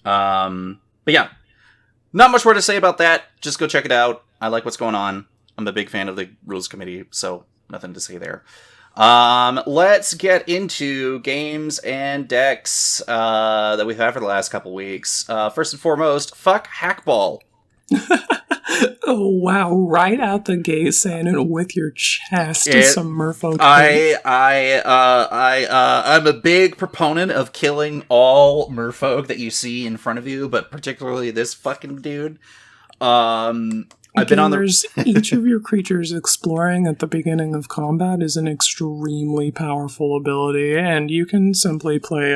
But yeah, not much more to say about that. Just go check it out. I like what's going on. I'm a big fan of the rules committee, so nothing to say there. Let's get into games and decks that we've had for the last couple weeks. First and foremost, fuck Hackball. Oh wow! Right out the gate, saying it with your chest. Some merfolk. I'm a big proponent of killing all merfolk that you see in front of you, but particularly this fucking dude. I've been on each of your creatures exploring at the beginning of combat is an extremely powerful ability, and you can simply play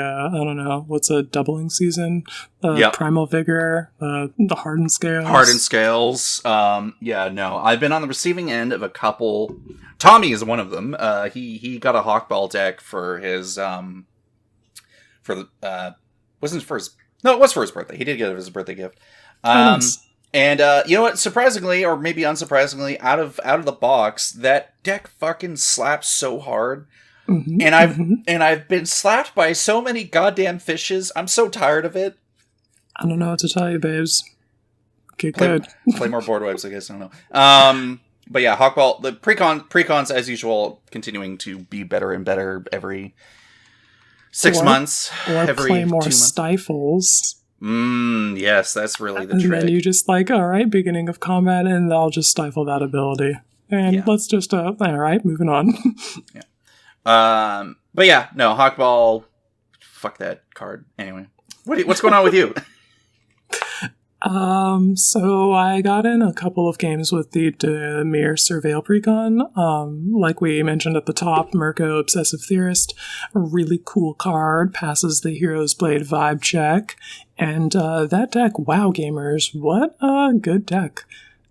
what's a doubling season? Primal Vigor, the Hardened Scales. Hardened Scales. I've been on the receiving end of a couple. Tommy is one of them. He got a Hawkball deck for his it was for his birthday. He did get it as a birthday gift. Nice. And you know what? Surprisingly, or maybe unsurprisingly, out of the box, that deck fucking slaps so hard. And I've been slapped by so many goddamn fishes. I'm so tired of it. I don't know what to tell you, babes. Get good. Play more board wipes, I guess. I don't know. But yeah, Hawkball, the precons as usual, continuing to be better and better every 6 months. Or every play more 2 months. Stifles. Yes, that's really the trick. And then you just alright, beginning of combat, and I'll just stifle that ability. And let's just, alright, moving on. Yeah. But yeah, no, Hawkball, fuck that card. Anyway, what's going on with you? So I got in a couple of games with the Demir Surveil Precon. Like we mentioned at the top, Mirko, Obsessive Theorist, a really cool card, passes the Hero's Blade vibe check, and that deck, wow gamers, what a good deck.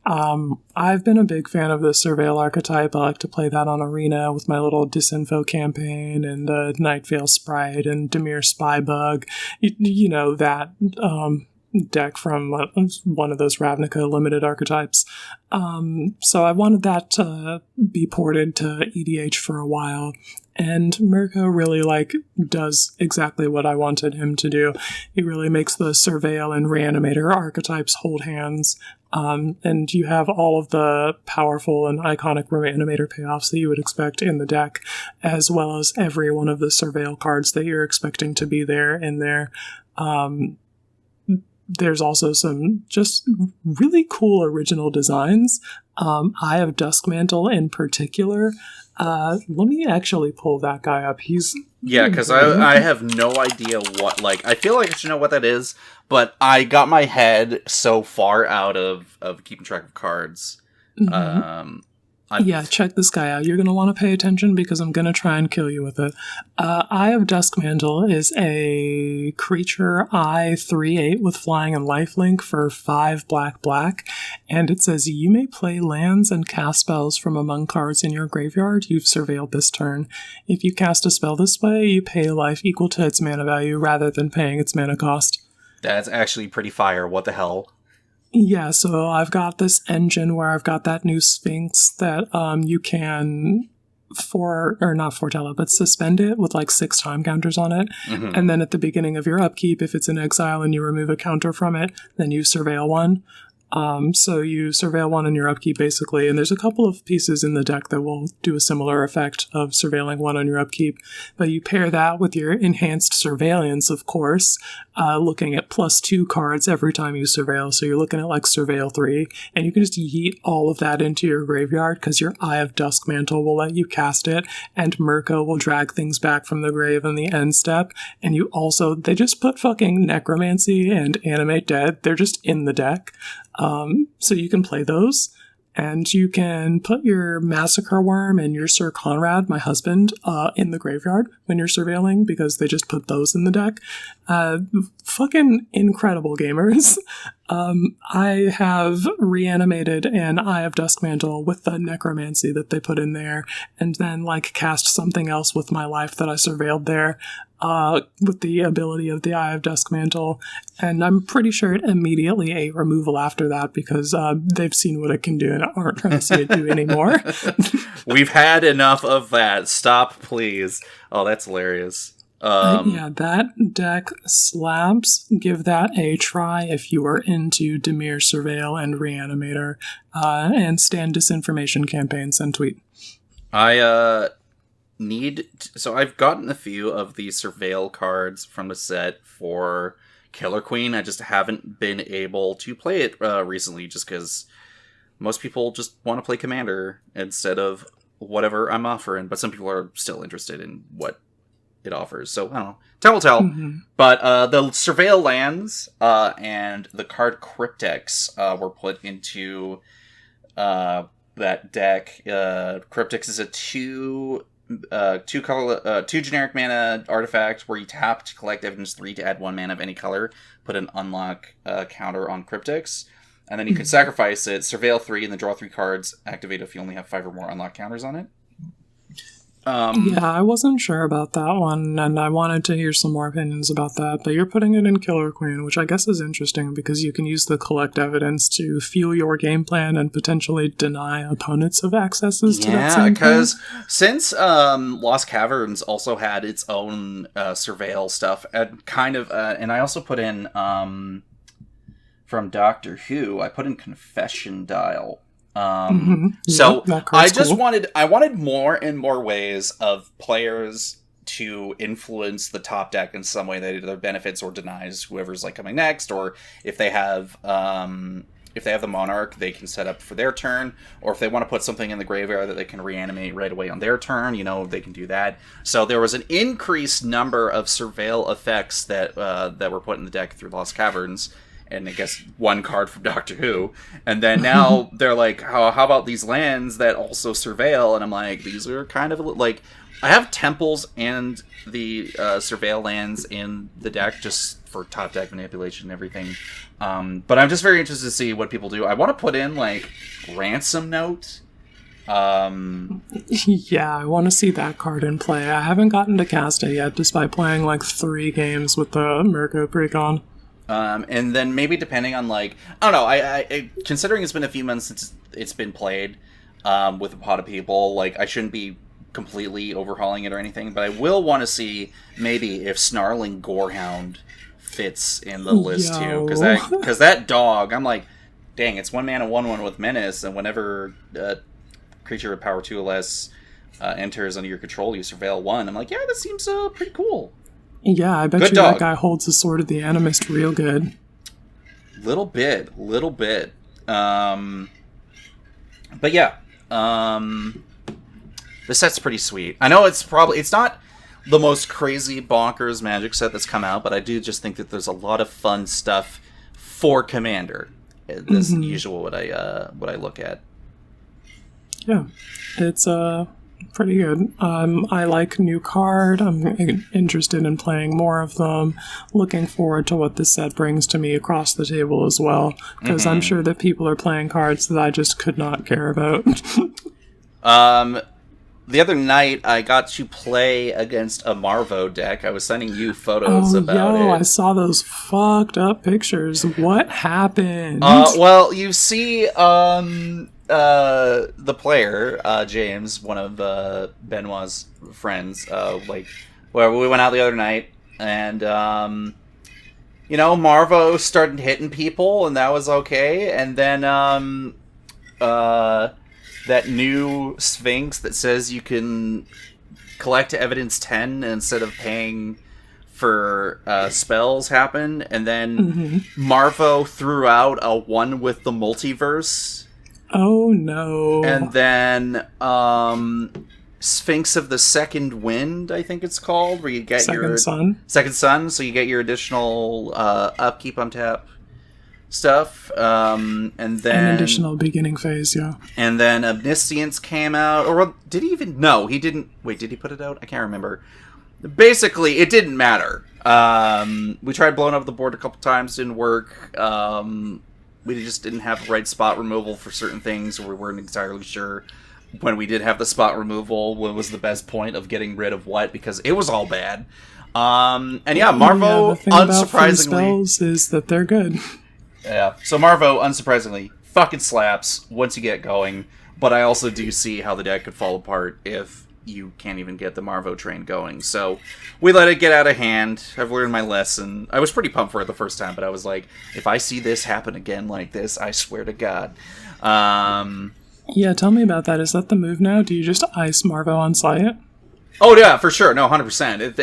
I've been a big fan of the Surveil archetype. I like to play that on Arena with my little Disinfo campaign and Nightveil Sprite and Dimir Spybug. You know, that deck from one of those Ravnica limited archetypes. So I wanted that to be ported to EDH for a while. And Mirko really, does exactly what I wanted him to do. He really makes the Surveil and Reanimator archetypes hold hands. And you have all of the powerful and iconic Reanimator payoffs that you would expect in the deck, as well as every one of the Surveil cards that you're expecting to be there in there. There's also some just really cool original designs. Eye of Duskmantle in particular. Let me actually pull that guy up. Yeah, because I have no idea what, I feel like I should know what that is, but I got my head so far out of keeping track of cards. Mm-hmm. Yeah, check this guy out. You're going to want to pay attention because I'm going to try and kill you with it. Eye of Duskmantle is a creature, 3/8 with flying and lifelink for 5 black, and it says you may play lands and cast spells from among cards in your graveyard you've surveilled this turn. If you cast a spell this way, you pay life equal to its mana value rather than paying its mana cost. That's actually pretty fire. What the hell? Yeah, so I've got this engine where I've got that new Sphinx that you can not foretell it, but suspend it with 6 time counters on it. Mm-hmm. And then at the beginning of your upkeep, if it's in exile and you remove a counter from it, then you surveil one. So you surveil one in your upkeep, basically, and there's a couple of pieces in the deck that will do a similar effect of surveilling one on your upkeep, but you pair that with your enhanced surveillance, of course, looking at +2 cards every time you surveil, so you're looking at Surveil 3, and you can just yeet all of that into your graveyard, because your Eye of Duskmantle will let you cast it, and Mirko will drag things back from the grave in the end step, and they just put fucking Necromancy and Animate Dead, they're just in the deck. So you can play those, and you can put your Massacre Worm and your Sir Conrad, my husband, in the graveyard when you're surveilling, because they just put those in the deck. Fucking incredible gamers. I have reanimated an Eye of Duskmantle with the Necromancy that they put in there, and then cast something else with my life that I surveilled there, with the ability of the Eye of Duskmantle, and I'm pretty sure it immediately ate removal after that, because they've seen what it can do and aren't trying to see it do anymore. We've had enough of that. Stop, please. Oh, that's hilarious. Yeah, that deck slaps. Give that a try if you are into Dimir Surveil and Reanimator, and stand disinformation campaigns and tweet. So I've gotten a few of the Surveil cards from the set for Killer Queen. I just haven't been able to play it recently, just because most people just want to play Commander instead of whatever I'm offering, but some people are still interested in what it offers. So, I don't know. Time will tell. Mm-hmm. But the Surveil lands and the card Cryptex were put into that deck. Cryptex is a 2 generic mana artifact where you tap to collect evidence 3 to add 1 mana of any color, put an unlock counter on Cryptex, and then you can sacrifice it, surveil 3, and then draw 3 cards, activate if you only have 5 or more unlock counters on it. Yeah, I wasn't sure about that one, and I wanted to hear some more opinions about that, but you're putting it in Killer Queen, which I guess is interesting because you can use the collect evidence to fuel your game plan and potentially deny opponents of accesses to that same thing. Yeah, because since Lost Caverns also had its own surveil stuff, and and I also put in, from Doctor Who, I put in Confession Dial. So I just wanted more and more ways of players to influence the top deck in some way that either benefits or denies whoever's coming next, or if they have the Monarch, they can set up for their turn, or if they want to put something in the graveyard that they can reanimate right away on their turn, they can do that. So there was an increased number of surveil effects that were put in the deck through Lost Caverns. and I guess one card from Doctor Who. And then now they're like, how about these lands that also surveil? And I'm like, these are kind of like, I have temples and the surveil lands in the deck just for top deck manipulation and everything. But I'm just very interested to see what people do. I want to put in like Ransom Note. Yeah, I want to see that card in play. I haven't gotten to cast it yet, despite playing like 3 games with the Mirko Precon. And then maybe depending on like, I don't know, I considering it's been a few months since it's been played with a pot of people, like I shouldn't be completely overhauling it or anything, but I will want to see maybe if Snarling Gorehound fits in the list too, because that dog, I'm like, dang, it's 1 mana 1/1 with Menace, and whenever creature with power 2 or less enters under your control, you surveil 1. I'm like, yeah, that seems pretty cool. Yeah, I bet Good you dog. that guy holds the Sword of the Animist real good. Little bit. But yeah, the set's pretty sweet. I know it's not the most crazy bonkers Magic set that's come out, but I do just think that there's a lot of fun stuff for Commander. That's usual what I look at. Yeah, it's pretty good. I like new card. I'm interested in playing more of them. Looking forward to what this set brings to me across the table as well, because I'm sure that people are playing cards that I just could not care about. The other night, I got to play against a Marvo deck. I was sending you photos about it. I saw those fucked up pictures. What happened? Well, you see, the player, James, one of Benoit's friends, where we went out the other night, and Marvo started hitting people, and that was okay. And then that new Sphinx that says you can collect evidence 10 instead of paying for spells happened, and then Marvo threw out a 1 with the multiverse. Oh no. And then Sphinx of the Second Wind, I think it's called, where you get your Second Sun, so you get your additional upkeep on tap stuff. And then an additional beginning phase, yeah. And then Omniscience came out, or did he even? No, he didn't. Wait, did he put it out? I can't remember. Basically, it didn't matter. We tried blowing up the board a couple times, didn't work. We just didn't have the right spot removal for certain things, or we weren't entirely sure when we did have the spot removal what was the best point of getting rid of what, because it was all bad. And yeah, Marvo, the thing unsurprisingly, about free spells is that they're good. Yeah, so Marvo, unsurprisingly, fucking slaps once you get going, but I also do see how the deck could fall apart if you can't even get the Marvo train going. So we let it get out of hand. I've learned my lesson. I was pretty pumped for it the first time, but I was like, if I see this happen again like this, I swear to God. Yeah, tell me about that. Is that the move now? Do you just ice Marvo on site? Oh yeah, for sure. No, 100%.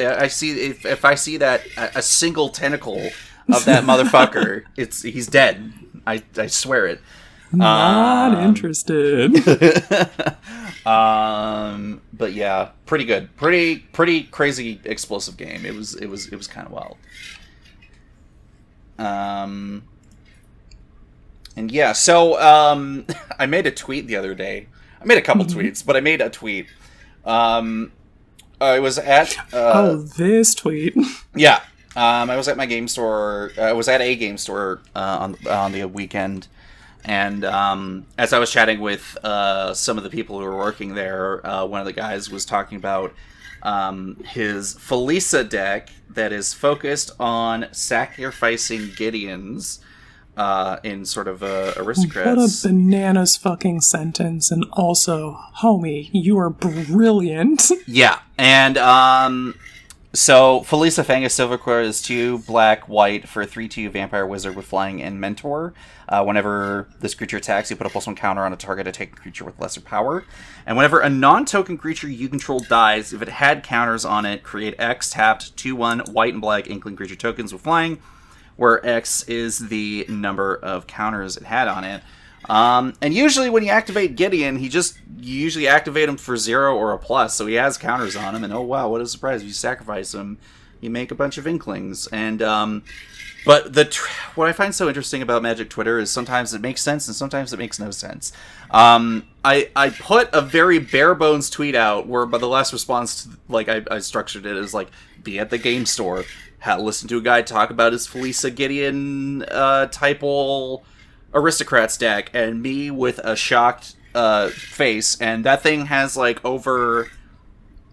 If I see that a single tentacle of that motherfucker, he's dead. I swear it. Not interested. But yeah, pretty good. Pretty crazy explosive game. It was kind of wild. And yeah, so I made a tweet the other day. I made a couple tweets, but I made a tweet. I was at this tweet. Yeah. I was at my game store. I was at a game store on the weekend, and as I was chatting with some of the people who were working there, one of the guys was talking about his Felisa deck that is focused on sacrificing Gideons in sort of aristocrats. What a bananas fucking sentence, and also, homie, you are brilliant. Yeah, and so Felisa Fangus Silvercore is 2 black, white for a 3/2 vampire wizard with flying and mentor. Whenever this creature attacks, you put a +1 counter on a target attacking creature with lesser power. And whenever a non-token creature you control dies, if it had counters on it, create X tapped 2/1 white and black inkling creature tokens with flying, where X is the number of counters it had on it. And usually when you activate Gideon, you usually activate him for 0 or a plus, so he has counters on him, and oh wow, what a surprise, if you sacrifice him, You make a bunch of Inklings, and but what I find so interesting about Magic Twitter is sometimes it makes sense and sometimes it makes no sense. I put a very bare bones tweet out where, by the last response, like I structured it as like, be at the game store, listen to a guy talk about his Felisa Gideon typal aristocrats deck, and me with a shocked face, and that thing has like over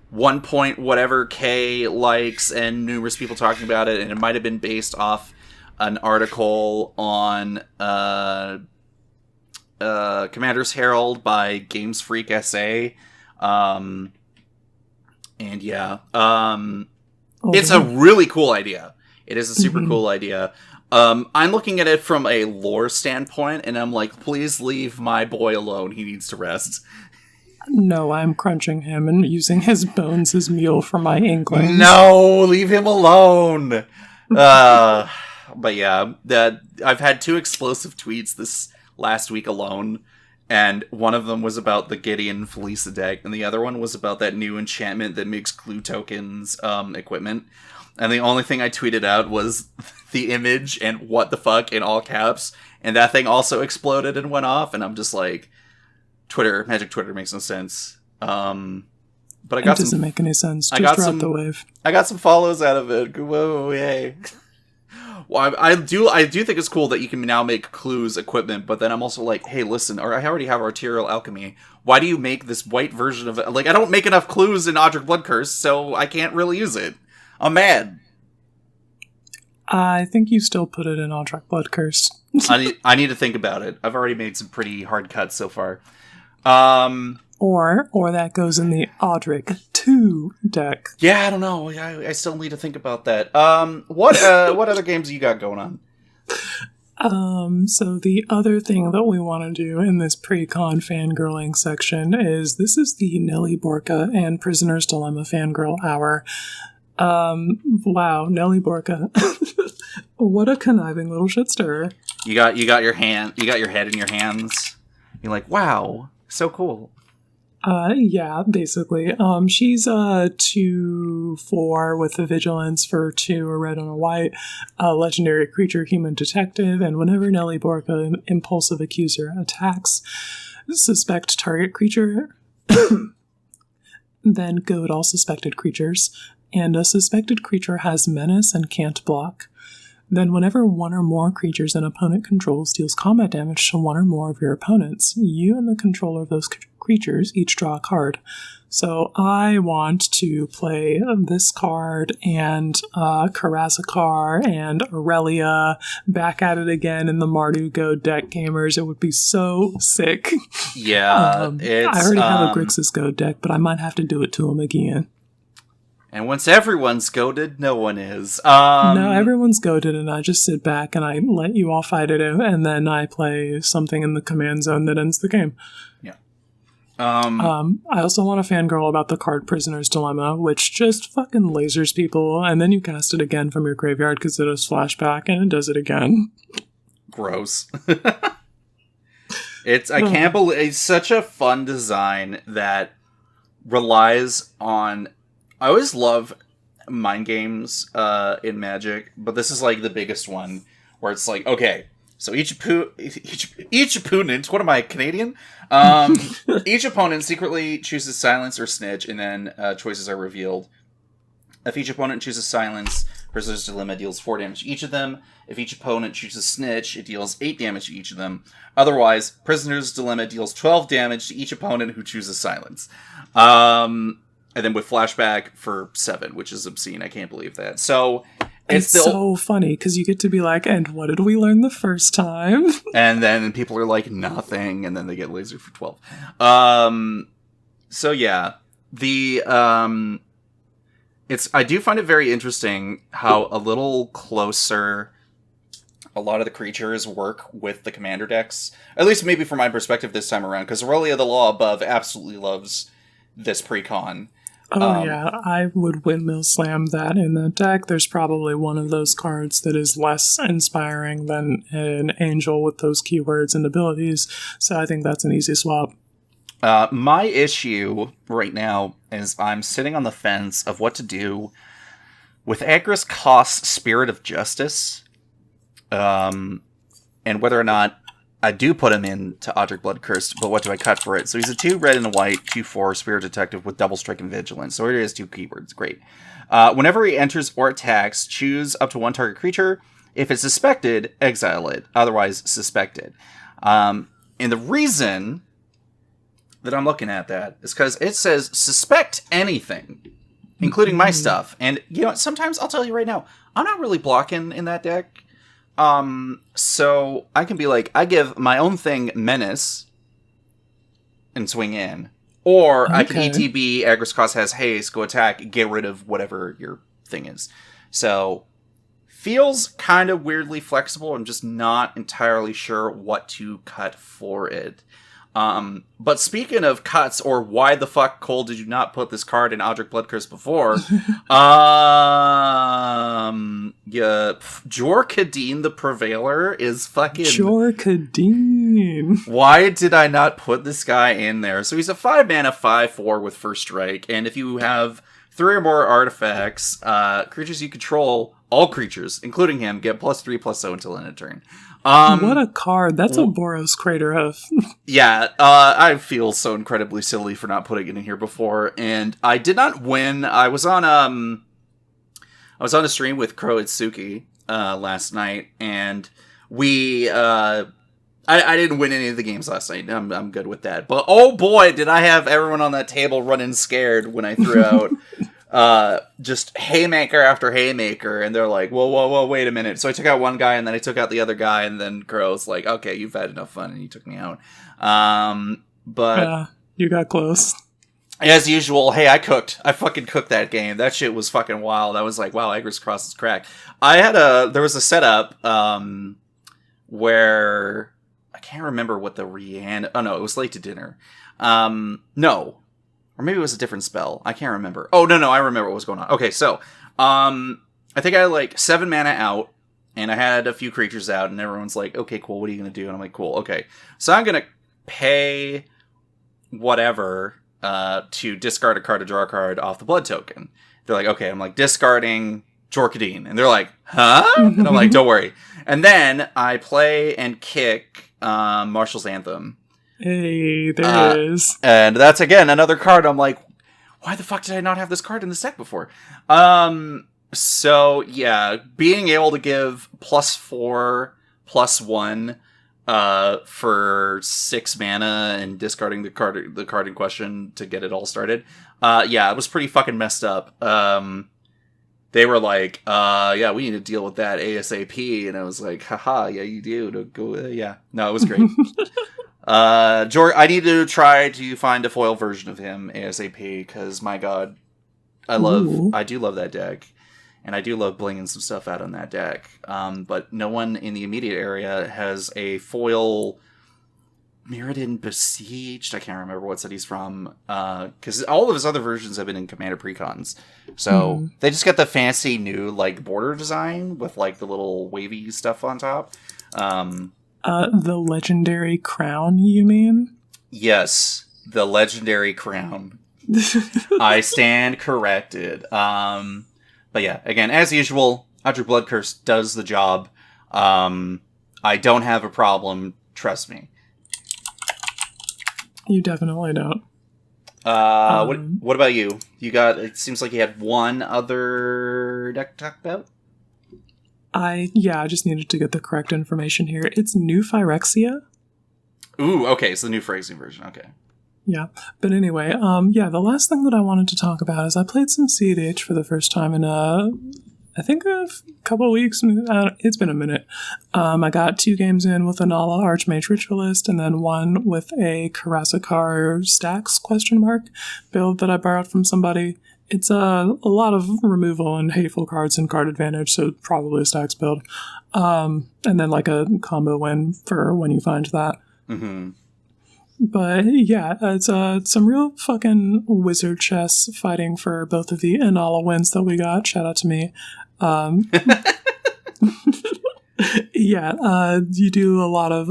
1 point whatever K likes and numerous people talking about it, and it might have been based off an article on Commander's Herald by Games Freak SA. And yeah, it's a really cool idea. It is a super cool idea. I'm looking at it from a lore standpoint, and I'm like, please leave my boy alone. He needs to rest. No, I'm crunching him and using his bones as meal for my Inklings. No, leave him alone. But yeah, I've had 2 explosive tweets this last week alone, and one of them was about the Gideon Felisa deck, and the other one was about that new enchantment that makes clue tokens equipment. And the only thing I tweeted out was the image and what the fuck in all caps, and that thing also exploded and went off, and I'm just like, Magic Twitter makes no sense. But I got it doesn't make any sense. Just ride the wave. I got some follows out of it. Whoa, yay. Well, I do think it's cool that you can now make clues equipment, but then I'm also like, hey, listen, or I already have Arterial Alchemy. Why do you make this white version of it? Like, I don't make enough clues in Odric Blood Curse, so I can't really use it. I'm mad. I think you still put it in Odric Blood Curse. I need to think about it. I've already made some pretty hard cuts so far. Or that goes in the Odric 2 deck. Yeah, I don't know. I still need to think about that. What other games you got going on? So the other thing that we want to do in this pre-con fangirling section is, this is the Nelly Borka and Prisoner's Dilemma Fangirl Hour. Wow, Nelly Borka. What a conniving little shit stirrer. You got your head in your hands. You're like, wow, so cool. Yeah, basically. She's 2/4 with a vigilance for 2, a red and a white, legendary creature, human detective, and whenever Nelly Borka, impulsive accuser, attacks, suspect target creature, then goad all suspected creatures, and a suspected creature has menace and can't block. Then whenever 1 or more creatures an opponent controls deals combat damage to 1 or more of your opponents, you and the controller of those creatures each draw a card. So I want to play this card and Karazakar and Aurelia back at it again in the Mardu Deck gamers. It would be so sick. Yeah, I already have a Grixis Go deck, but I might have to do it to him again. And once everyone's goated, no one is. No, everyone's goated, and I just sit back and I let you all fight it out, and then I play something in the command zone that ends the game. Yeah. I also want to fangirl about the card Prisoner's Dilemma, which just fucking lasers people, and then you cast it again from your graveyard because it has flashback, and it does it again. Gross. I can't believe it's such a fun design that relies on. I always love mind games in Magic, but this is like the biggest one where it's like, okay, so each opponent, what am I, Canadian? Each opponent secretly chooses Silence or Snitch, and then choices are revealed. If each opponent chooses Silence, Prisoner's Dilemma deals 4 damage to each of them. If each opponent chooses Snitch, it deals 8 damage to each of them. Otherwise, Prisoner's Dilemma deals 12 damage to each opponent who chooses Silence. And then with flashback for 7, which is obscene. I can't believe that. So it's so funny because you get to be like, and what did we learn the first time? And then people are like, nothing, and then they get laser for 12. So yeah, I do find it very interesting how a little closer a lot of the creatures work with the commander decks. At least maybe from my perspective this time around, because Aurelia the Law Above absolutely loves this pre-con. Oh yeah, I would windmill slam that in that deck. There's probably one of those cards that is less inspiring than an angel with those keywords and abilities, so I think that's an easy swap. My issue right now is I'm sitting on the fence of what to do With Agris costs Spirit of Justice, and whether or not I do put him into Odric Blood Cursed, but what do I cut for it? So he's a 2 red and a white, 2/4 Spirit Detective with double strike and vigilance. So he has 2 keywords. Great. Whenever he enters or attacks, choose up to 1 target creature. If it's suspected, exile it. Otherwise, suspected. And the reason that I'm looking at that is because it says suspect anything, including my stuff. And you know what? Sometimes I'll tell you right now, I'm not really blocking in that deck. So I can be like, I give my own thing Menace and swing in. Or I can ETB, Agris cost has haste, go attack, get rid of whatever your thing is. So, feels kind of weirdly flexible. I'm just not entirely sure what to cut for it. But speaking of cuts, or why the fuck, Cole, did you not put this card in Odric Blood Curse before? Jor-Kadeen the Prevailer is fucking... Jor-Kadeen. Why did I not put this guy in there? So he's a 5 mana, 5/4 with First Strike, and if you have 3 or more artifacts, creatures you control, all creatures, including him, get +3/+0 until end of turn. What a card. That's a Boros Crater of. Yeah, I feel so incredibly silly for not putting it in here before, and I did not win. I was on a stream with Crow Itsuki last night, and we I didn't win any of the games last night. I'm good with that. But oh boy, did I have everyone on that table running scared when I threw out just haymaker after haymaker, and they're like, whoa, wait a minute. So I took out one guy, and then I took out the other guy, and then Crow's like, okay, you've had enough fun, and you took me out. But yeah, you got close. As usual, hey, I fucking cooked that game. That shit was fucking wild. I was like, wow, Agris Cross is cracked. There was a setup, where I can't remember what the oh no, it was late to dinner. No. Or maybe it was a different spell. I can't remember. Oh, no, I remember what was going on. Okay, so, I think I had like 7 mana out, and I had a few creatures out, and everyone's like, okay, cool, what are you going to do? And I'm like, cool, okay. So I'm going to pay whatever to discard a card to draw a card off the blood token. They're like, okay, I'm like, discarding Jor-Kadeen. And they're like, huh? And I'm like, don't worry. And then I play and kick Martial's Anthem. Hey, there it is. And that's, again, another card. I'm like, why the fuck did I not have this card in this deck before? So, yeah, being able to give +4/+1 for 6 mana and discarding the card in question to get it all started. Yeah, it was pretty fucking messed up. They were like, yeah, we need to deal with that ASAP. And I was like, haha, yeah, you do. Go, yeah. No, it was great. I need to try to find a foil version of him ASAP, because my god, I do love that deck, and I do love blinging some stuff out on that deck. But no one in the immediate area has a foil Mirrodin Besieged. I can't remember what set he's from, because all of his other versions have been in Commander Precons. So they just got the fancy new like border design with like the little wavy stuff on top. The legendary crown, you mean? Yes, the legendary crown. I stand corrected. But yeah, again, as usual, Odric Blood Curse does the job. I don't have a problem, trust me. You definitely don't. What about you? It seems like you had one other deck to talk about? I just needed to get the correct information here. It's New Phyrexia. Ooh, okay, it's the New Phyrexia version, okay. Yeah, but anyway, the last thing that I wanted to talk about is I played some CEDH for the first time in, I think a couple of weeks. It's been a minute. I got 2 games in with a Nala Archmage Ritualist, and then one with a Karasakar Stacks ? Build that I borrowed from somebody. It's a lot of removal and hateful cards and card advantage, so probably a Stacks build. And then like a combo win for when you find that. Mm-hmm. But yeah, it's some real fucking wizard chess fighting for both of the Inala wins that we got. Shout out to me. Yeah, you do a lot of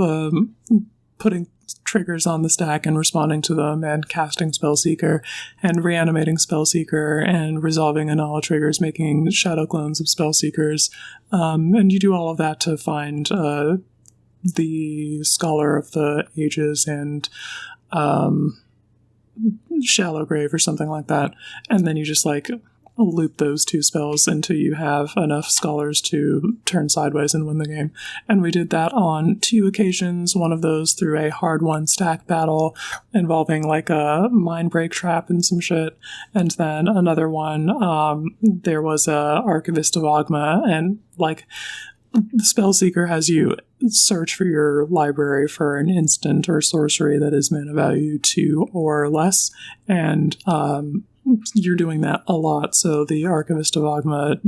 triggers on the stack and responding to them, and casting Spellseeker, and reanimating Spellseeker, and resolving Anala triggers, making shadow clones of Spellseekers. And you do all of that to find the Scholar of the Ages and Shallow Grave or something like that. And then you just like loop those two spells until you have enough scholars to turn sideways and win the game. And we did that on 2 occasions, one of those through a hard won stack battle involving like a mind break trap and some shit. And then another one, there was a Archivist of Ogma, and like the Spellseeker has you search for your library for an instant or sorcery that is mana value 2 or less, and you're doing that a lot. So the Archivist of Ogma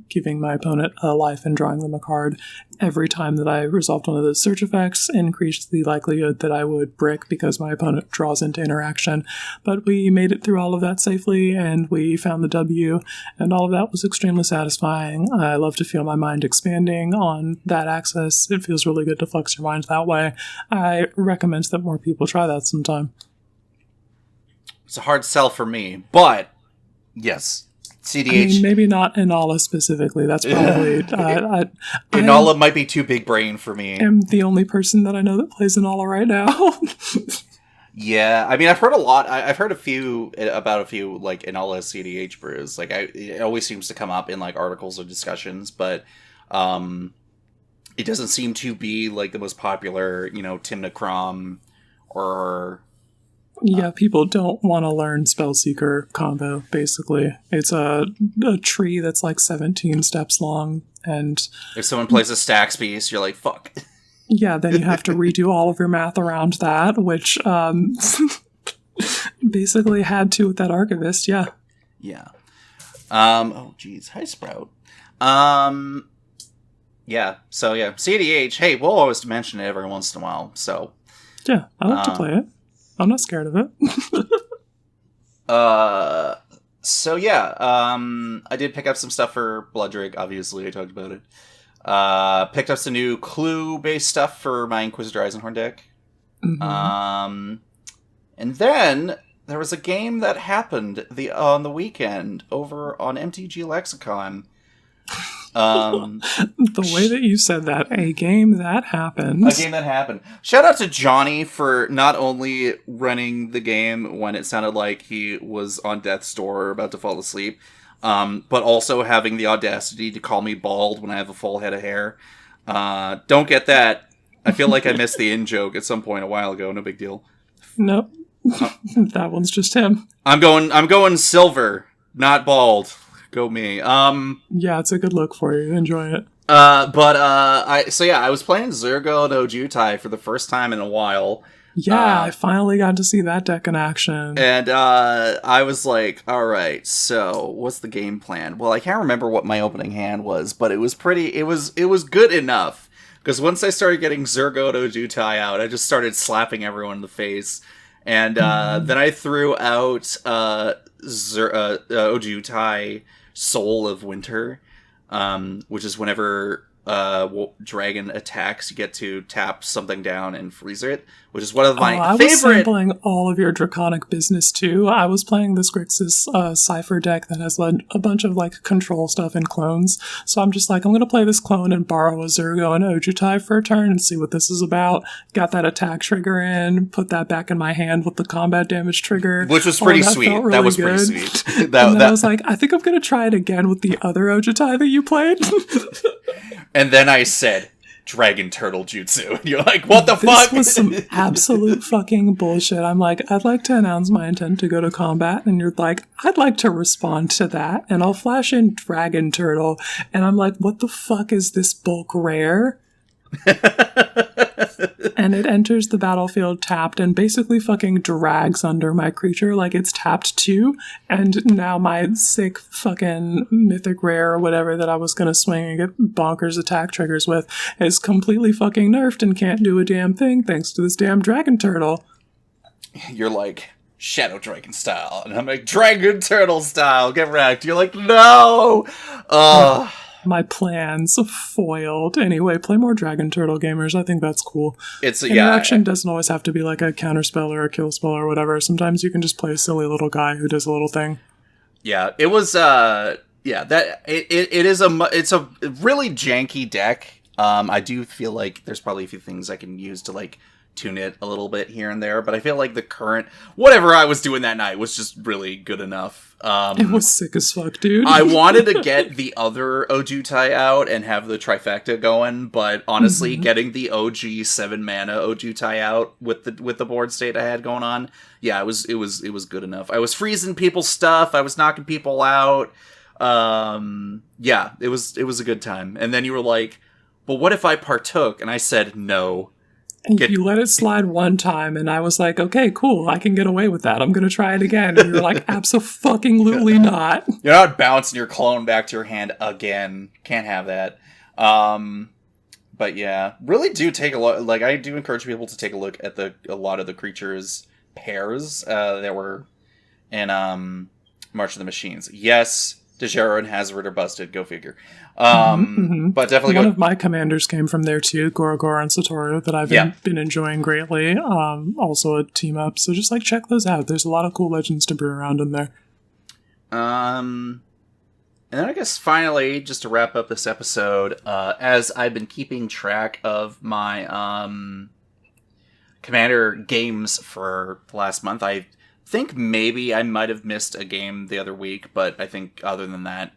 giving my opponent a life and drawing them a card every time that I resolved one of those search effects increased the likelihood that I would brick because my opponent draws into interaction. But we made it through all of that safely, and we found the W, and all of that was extremely satisfying. I love to feel my mind expanding on that axis. It feels really good to flex your mind that way. I recommend that more people try that sometime. It's a hard sell for me, but yes, CDH. I mean, maybe not Inala specifically. That's probably... Inala might be too big brain for me. I'm the only person that I know that plays Inala right now. Yeah, I mean, I've heard a lot. I've heard about a few like Inala CDH brews. Like, it always seems to come up in like articles or discussions, but it doesn't seem to be like the most popular, Timna Crom or... Yeah, people don't want to learn Spellseeker combo, basically. It's a tree that's like 17 steps long, and... If someone plays a stacks piece, you're like, fuck. Yeah, then you have to redo all of your math around that, which basically had to with that Archivist, yeah. Yeah. Oh, geez. Hi, Sprout. Yeah, so yeah. CDH, hey, we'll always mention it every once in a while, so... Yeah, I like to play it. I'm not scared of it. So yeah, I did pick up some stuff for Bloodrig, obviously, I talked about it. Picked up some new clue-based stuff for my Inquisitor Eisenhorn deck. Mm-hmm. And then there was a game that happened on the weekend over on MTG Lexicon. The way that you said that, a game that happened. Shout out to Johnny for not only running the game when it sounded like he was on death's door or about to fall asleep, but also having the audacity to call me bald when I have a full head of hair. Don't get that. I feel like I missed the in-joke at some point a while ago. No big deal. Nope. That one's just him. I'm going silver, not bald. Go me. Yeah, it's a good look for you. Enjoy it. I was playing Zergo no Jutai for the first time in a while. Yeah, I finally got to see that deck in action. And I was like, all right, so what's the game plan? Well, I can't remember what my opening hand was, but it was good enough. Because once I started getting Zergo no Jutai out, I just started slapping everyone in the face. And then I threw out Ojutai Soul of Winter, which is whenever dragon attacks, you get to tap something down and freeze it, which is one of my favorite... I was sampling all of your Draconic business, too. I was playing this Grixis Cypher deck that has a bunch of, like, control stuff and clones, so I'm just like, I'm gonna play this clone and borrow a Zergo and Ojutai for a turn and see what this is about. Got that attack trigger in, put that back in my hand with the combat damage trigger. Which was pretty sweet. Really that was good. Pretty sweet. I was like, I think I'm gonna try it again with the other Ojutai that you played. And then I said, Dragon Turtle Jutsu. And you're like, what the fuck? This was some absolute fucking bullshit. I'm like, I'd like to announce my intent to go to combat. And you're like, I'd like to respond to that. And I'll flash in Dragon Turtle. And I'm like, what the fuck is this bulk rare? And it enters the battlefield tapped and basically fucking drags under my creature like it's tapped too. And now my sick fucking mythic rare or whatever that I was gonna swing and get bonkers attack triggers with is completely fucking nerfed and can't do a damn thing thanks to this damn Dragon Turtle. You're like, Shadow Dragon style. And I'm like, Dragon Turtle style, get wrecked. You're like, no! my plans foiled. Anyway, play more Dragon Turtle, gamers. I think that's cool. Interaction doesn't always have to be like a counterspell or a kill spell or whatever. Sometimes you can just play a silly little guy who does a little thing. Yeah, it was it's a really janky deck. I do feel like there's probably a few things I can use to like tune it a little bit here and there, but I feel like the current whatever I was doing that night was just really good enough. It was sick as fuck, dude. I wanted to get the other Ojutai out and have the trifecta going, but honestly, getting the OG 7 mana Ojutai out with the board state I had going on, yeah, it was good enough. I was freezing people's stuff, I was knocking people out. Yeah, it was a good time. And then you were like, "But what if I partook?" And I said, "No." You let it slide one time, and I was like, okay, cool, I can get away with that. I'm going to try it again. And you're like, abso-fucking-lutely not. You're not bouncing your clone back to your hand again. Can't have that. But yeah, really do take a look. Like, I do encourage people to take a look at a lot of the creatures pairs that were in March of the Machines. Yes, DeJaro and Hazard are busted. Go figure. But definitely one of my commanders came from there too, Gorogor and Satoru, that I've been enjoying greatly. Also a team up, so just like check those out. There's a lot of cool legends to brew around in there. And then I guess finally, just to wrap up this episode, as I've been keeping track of my commander games for the last month, I think maybe I might have missed a game the other week, but I think other than that,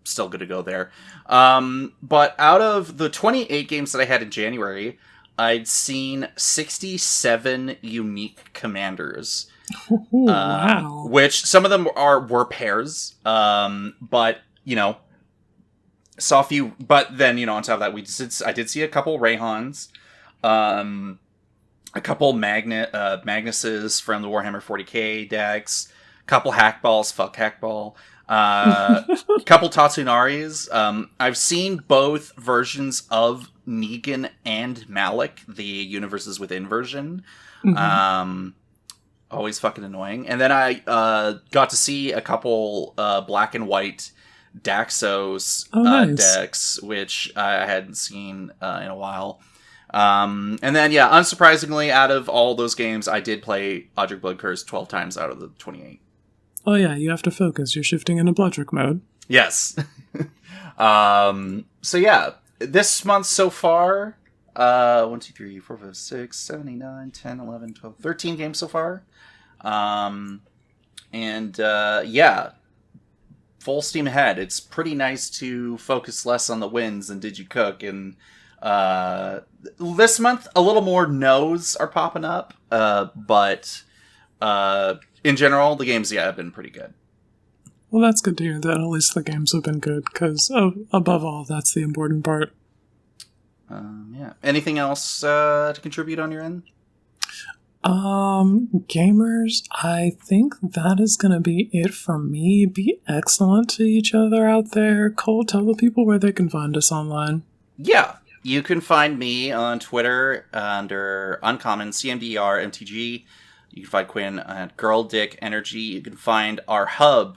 still good to go there. But out of the 28 games that I had in January, I'd seen 67 unique commanders. Ooh, wow. Which some of them were pairs. But, saw a few. But then, on top of that, I did see a couple Rayhans. A couple Magnuses from the Warhammer 40k decks. A couple Hackballs. Fuck Hackball. Couple Tatsunaris. I've seen both versions of Negan and Malik, the Universes Within version. Always fucking annoying. And then I got to see a couple black and white Daxos decks, which I hadn't seen in a while. And then, unsurprisingly, out of all those games, I did play Odric Bloodcurse 12 times out of the 28. Oh yeah, you have to focus. You're shifting into Bloodrick mode. Yes. So yeah, this month so far, 1, 2, 3, 4, 5, 6, 7, 8, 9, 10, 11, 12, 13 games so far. Full steam ahead. It's pretty nice to focus less on the wins than did you cook. And this month, a little more no's are popping up, but in general, the games, have been pretty good. Well, that's good to hear that at least the games have been good, because above all, that's the important part. Anything else to contribute on your end? Gamers, I think that is going to be it for me. Be excellent to each other out there. Cole, tell the people where they can find us online. Yeah, you can find me on Twitter under Uncommon CMDR MTG. You can find Quinn at Girl Dick Energy. You can find our hub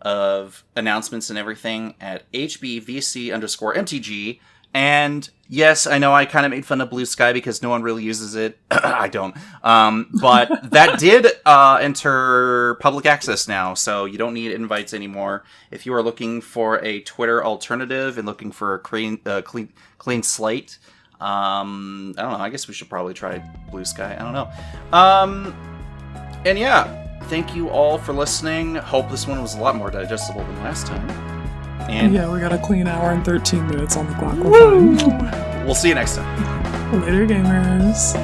of announcements and everything at HBVC_MTG. And yes, I know I kind of made fun of Blue Sky because no one really uses it. I don't. But that did enter public access now, so you don't need invites anymore. If you are looking for a Twitter alternative and looking for a clean slate, I don't know. I guess we should probably try Blue Sky. I don't know. And yeah, thank you all for listening. Hope this one was a lot more digestible than last time. And yeah, we got a clean hour and 13 minutes on the clock. We're fine. We'll see you next time. Later, gamers.